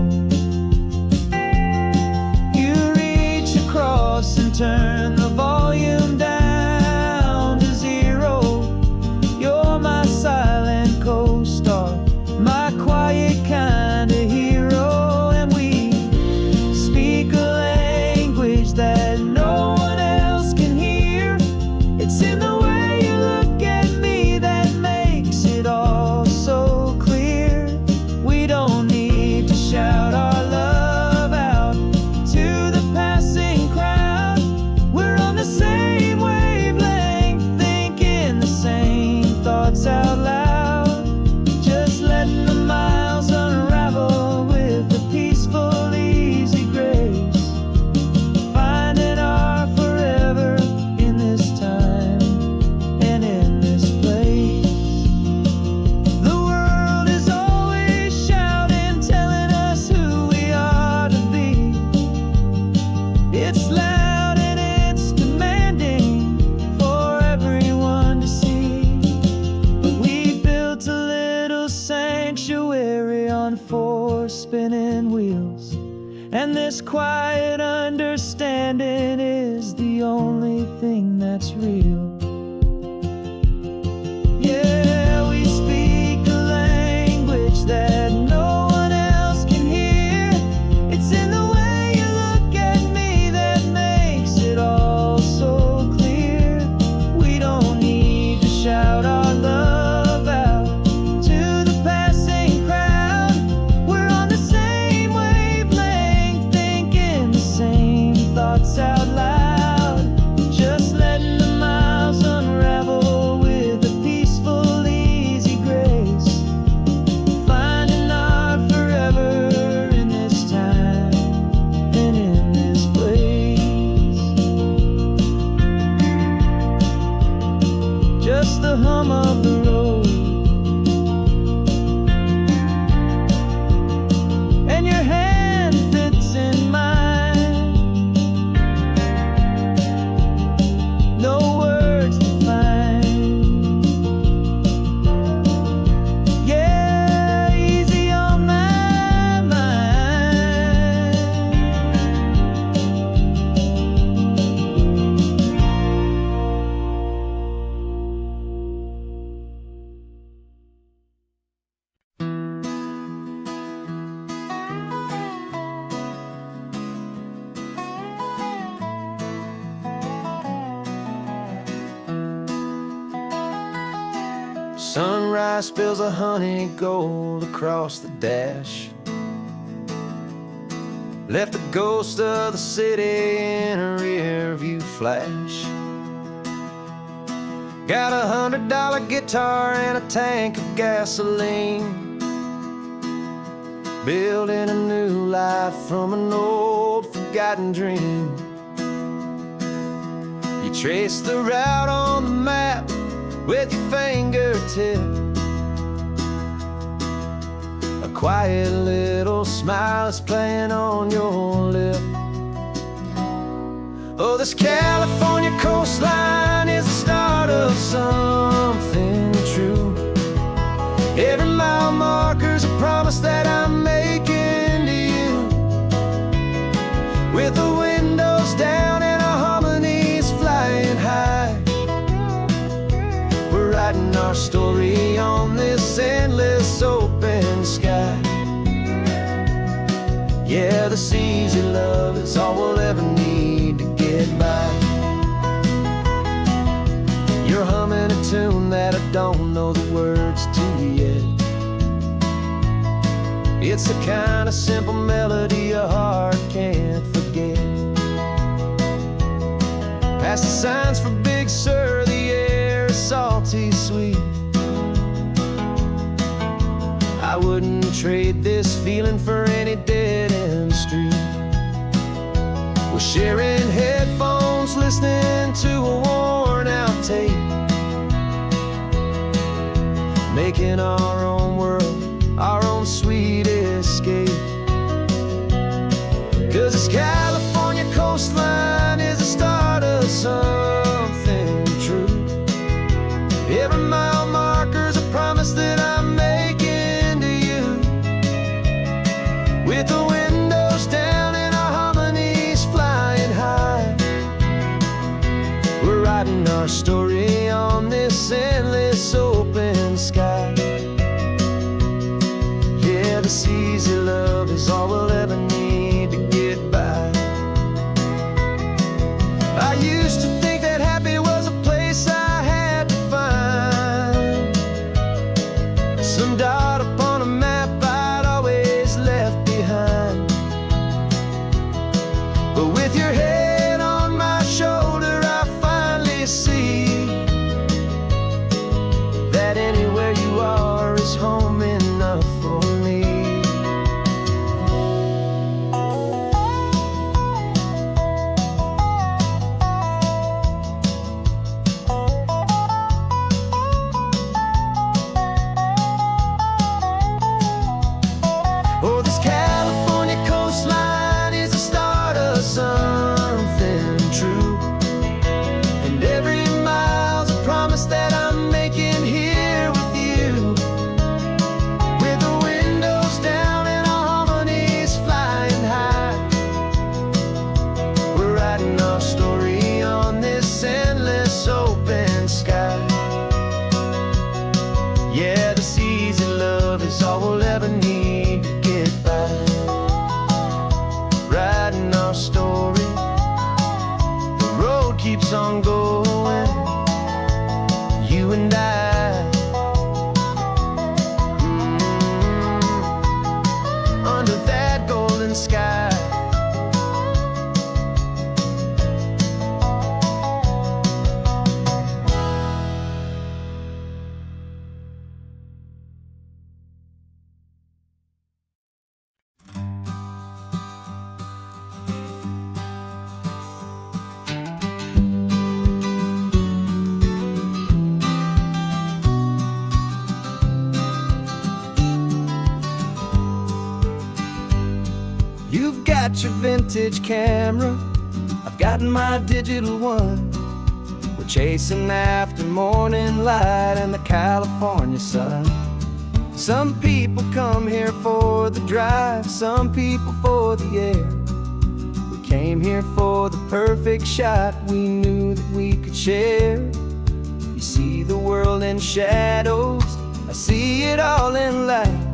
You reach across and turn the volume down to 0. You're my silent co-star, my quiet kind of hero. And we speak a language that no one else can hear. It's in the way you look at me that makes it all so clear. We don't need to shout our love out to the passing crowd. We're sanctuary on four spinning wheels. And this quiet understanding is the only thing that's real. Yeah, we speak a language that no one else can hear. It's in the way you look at me that makes it all so clear. We don't need to shout our love out to the passing crowd. We're on the same wavelength, thinking the same thoughts out loud. Just letting the miles unravel with a peaceful, easy grace. Finding our forever in this time and in this place. Just the hum of the road and your hand fits in mine. No words to find. Yeah, easy on my mind. Sunrise spills a honey gold across the dash. Left the ghost of the city in a rear view flash. Got a $100 guitar and a tank of gasoline. Building a new life from an old forgotten dream. You trace the route on the map with your fingertip. A quiet little smile is playing on your lip. Oh, this California coastline is the start of something true. Every mile marker's a promise that I'm making to you. With the windows down and our harmonies flying high, we're writing our story on this endless open sky. Yeah, this easy love is all we'll ever need to get by. You're humming a tune that I don't know the words to yet. It's the kind of simple melody your heart can't forget. Past the signs for Big Sur, the air is salty sweet. I wouldn't trade this feeling for any dead-end street. We're sharing headphones, listening to a worn-out tape, making our own world, our own sweet escape. 'Cause this California coastline is the start of something true. Every mile marker's a promise that I'm making to you. With the windows down and our harmonies flying high, we're writing our story on this endless open sky. Yeah, this easy love is all we'll ever need to get by. I used to think that happy was a place I had to find, some dot upon a map I'd always left behind. But with your head on my shoulder, I finally see that anywhere you are is home enough for me. Oh, this California coastline is the start of something true. And every mile's a promise that I'm making here with you. is all we'll ever need to get by. Writing our story, the road keeps on going, you and I. Under that golden sky. You've got your vintage camera, I've got my digital one. We're chasing after morning light and the California sun. Some people come here for the drive, some people for the air. We came here for the perfect shot we knew that we could share. You see the world in shadows, I see it all in light.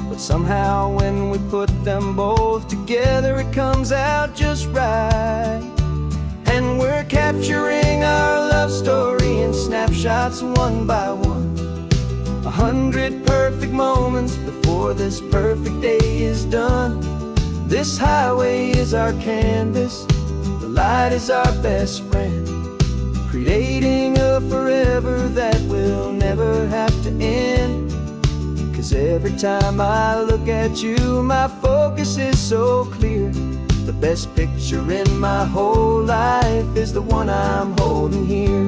But somehow when we put them both together, it comes out just right. And we're capturing our love story in snapshots one by one. 100 perfect moments before this perfect day is done. This highway is our canvas, the light is our best friend, creating a forever that will never have to end. 'Cause every time I look at you, my focus is so clear. The best picture in my whole life is the one I'm holding here.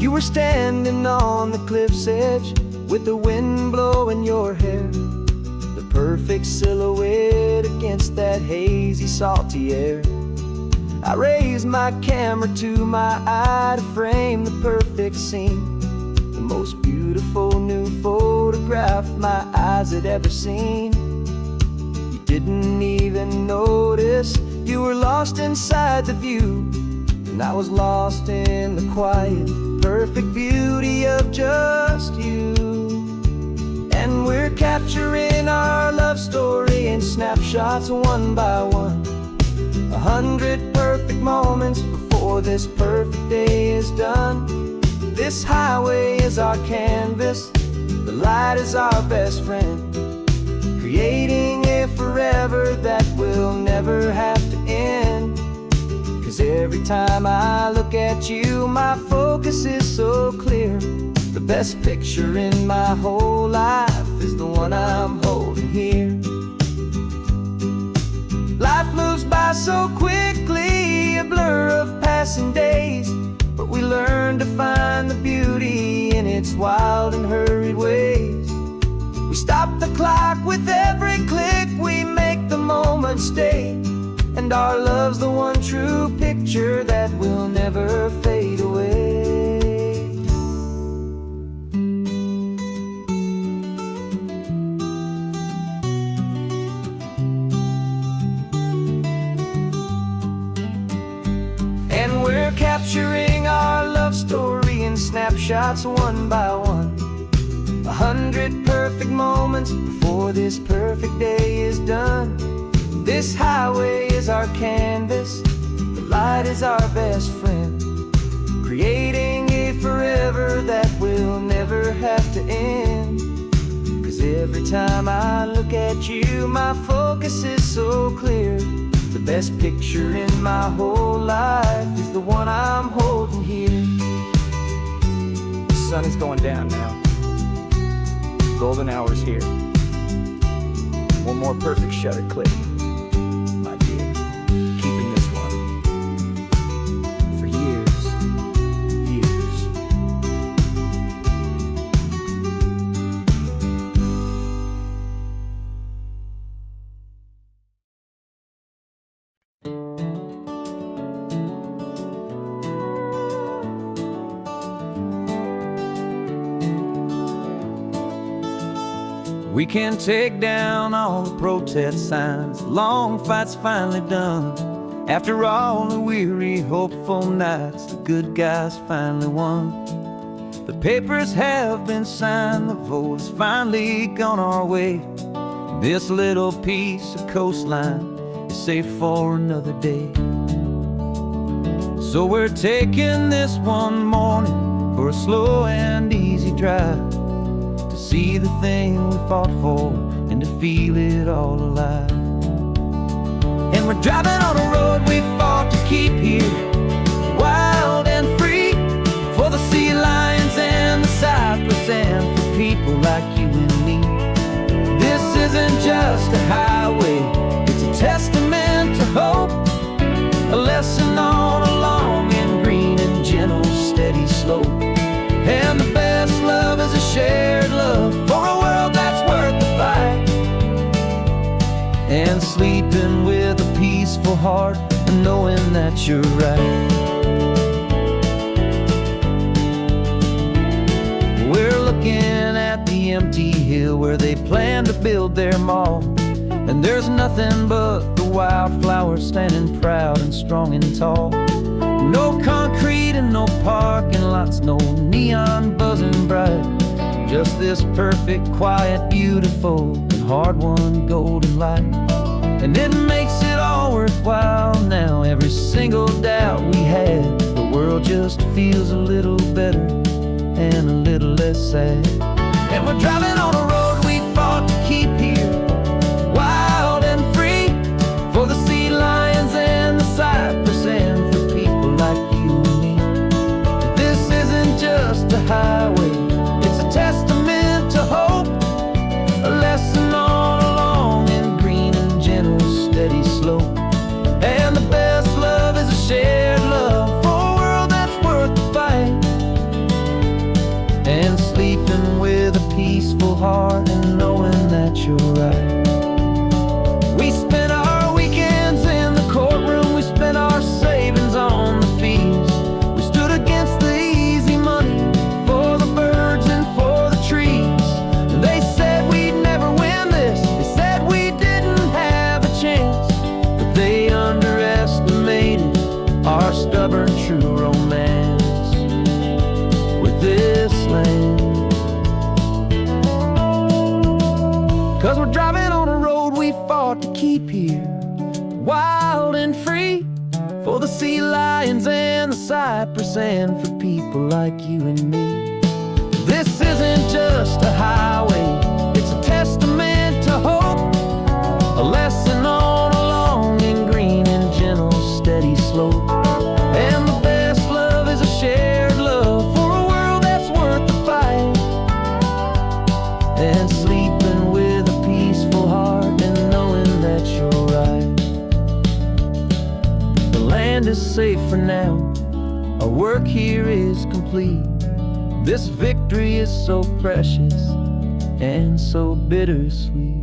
You were standing on the cliff's edge with the wind blowing your hair, the perfect silhouette against that hazy, salty air. I raised my camera to my eye to frame the perfect scene, the most beautiful new photograph my eyes had ever seen. You didn't even notice you were lost inside the view, and I was lost in the quiet, perfect beauty of just you. And we're capturing our love story in snapshots one by one. 100 perfect moments before this perfect day is done. This highway is our canvas, the light is our best friend, creating a forever that will never have to end. 'Cause every time I look at you, my focus is so clear. The best picture in my whole life is the one I'm holding here. Life moves by so quickly, a blur of passing days, but we learn to find the beauty in its wild and hurried ways. We stop the clock with every click, we make the moment stay, and our love's the one true picture that will never fade away. Capturing our love story in snapshots one by one. 100 perfect moments before this perfect day is done. This highway is our canvas, the light is our best friend, creating a forever that will never have to end. 'Cause every time I look at you, my focus is so clear. The best picture in my whole life is the one I'm holding here. The sun is going down now. Golden hour's here. One more perfect shutter click, my dear. Keeping this one for years, years. We can take down all the protest signs, long fight's finally done. After all the weary, hopeful nights, the good guys finally won. The papers have been signed, the vote has finally gone our way. This little piece of coastline is safe for another day. So we're taking this one morning for a slow and easy drive, to see the thing we fought for and to feel it all alive. And we're driving on a road we fought to keep here, wild and free, for the sea lions and the cypress and for people like you and me. This isn't just a highway, it's a testament to hope, a lesson on a long and green and gentle steady slope. And the best love is a shared love for a world that's worth the fight, and sleeping with a peaceful heart and knowing that you're right. We're looking at the empty hill where they plan to build their mall, and there's nothing but the wildflowers standing proud and strong and tall. No concrete and no parking lots, no neon buzzing bright, just this perfect, quiet, beautiful, and hard-won golden light. And it makes it all worthwhile now, every single doubt we had. The world just feels a little better and a little less sad. And we're driving on a road we fought to keep here, wild and free, for the sea lions and the cypress and for people like you and me. This isn't just a highway, it's a testament to hope, a lesson on a long and green and gentle steady slope. And the best love is a shared love for a world that's worth the fight, and sleeping with a peaceful heart and knowing that you're right. We spent our weekends in the courtroom, we spent our savings on the fees. We stood against the easy money for the birds and for the trees. And they said we'd never win this, they said we didn't have a chance, but they underestimated our stubborn true romance with this land. 'Cause we're driving on a road we fought to keep here, wild and free, for the sea lions and the cypress and for people like you and me. This isn't just a highway, it's a testament to hope, a lesson on a long and green and gentle steady slope. And the best love is a shared love for a world that's worth the fight, and sleeping with a peaceful heart and knowing that you're right. The land is safe for now, our work here is complete. This victory is so precious and so bittersweet.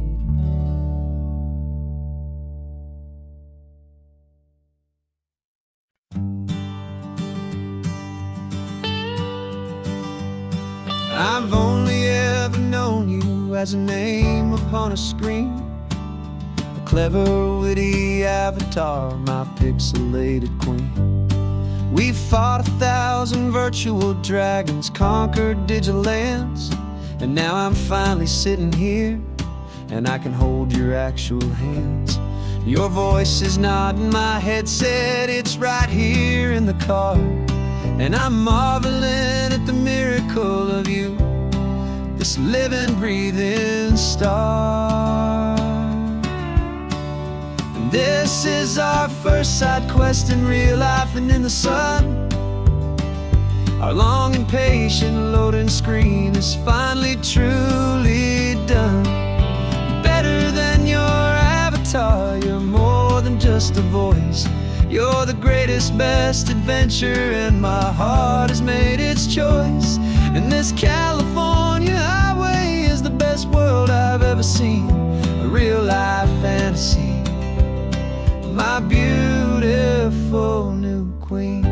I've only ever known you as a name upon a screen, a clever, witty avatar, my pixelated queen. We fought 1,000 virtual dragons, conquered digital lands, and now I'm finally sitting here, and I can hold your actual hands. Your voice is not in my headset, it's right here in the car, and I'm marveling at the miracle of you, this living, breathing star. And this is our first side quest in real life and in the sun. Our long and patient loading screen is finally truly done. Better than your avatar, you're more than just a voice. You're the greatest, best adventure, and my heart has made its choice. And this California highway is the best world I've ever seen, a real life fantasy, my beautiful new queen.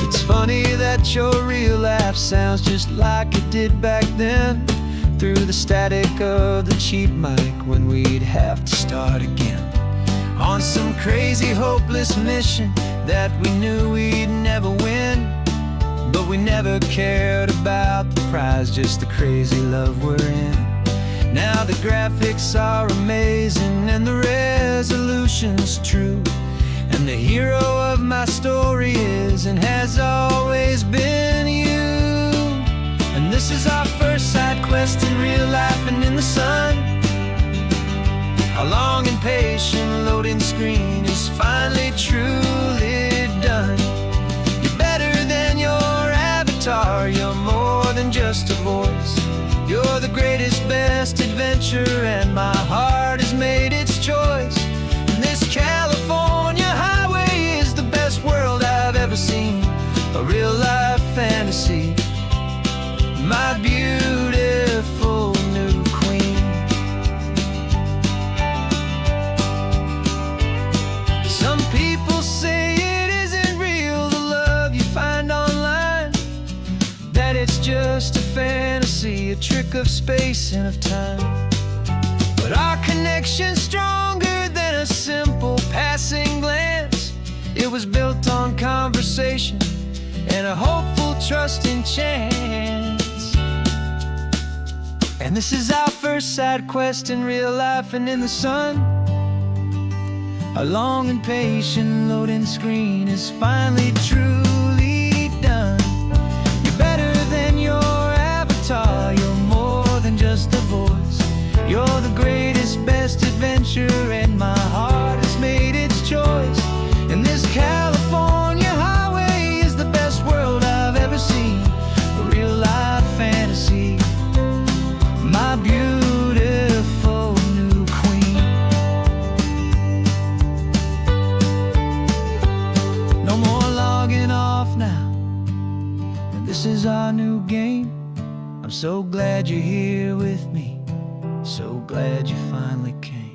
It's funny that your real life sounds just like it did back then. through the static of the cheap mic when we'd have to start again on some crazy hopeless mission that we knew we'd never win. But we never cared about the prize, just the crazy love we're in. Now the graphics are amazing and the resolution's true, and the hero of my story is and has always been you. And this is our first side quest in real life and in the sun. Our long and patient loading screen is finally truly done. You're better than your avatar, you're more than just a voice. You're the greatest, best adventure, and my heart has made its choice. And this California highway is the best world I've ever seen, a real life fantasy, my beautiful new queen. Some people say it isn't real, the love you find online, that it's just a fantasy, a trick of space and of time. But our connection's stronger than a simple passing glance. It was built on conversation and a hopeful, trusting chance. And this is our first side quest in real life and in the sun. Our long and patient loading screen is finally truly done. You're better than your avatar, you're more than just a voice. You're the greatest, best adventure, and my heart has made its choice. And this California highway is the best world I've ever seen, a real life fantasy, my beautiful new queen. No more logging off now, and this is our new game. I'm so glad you're here with me, so glad you finally came.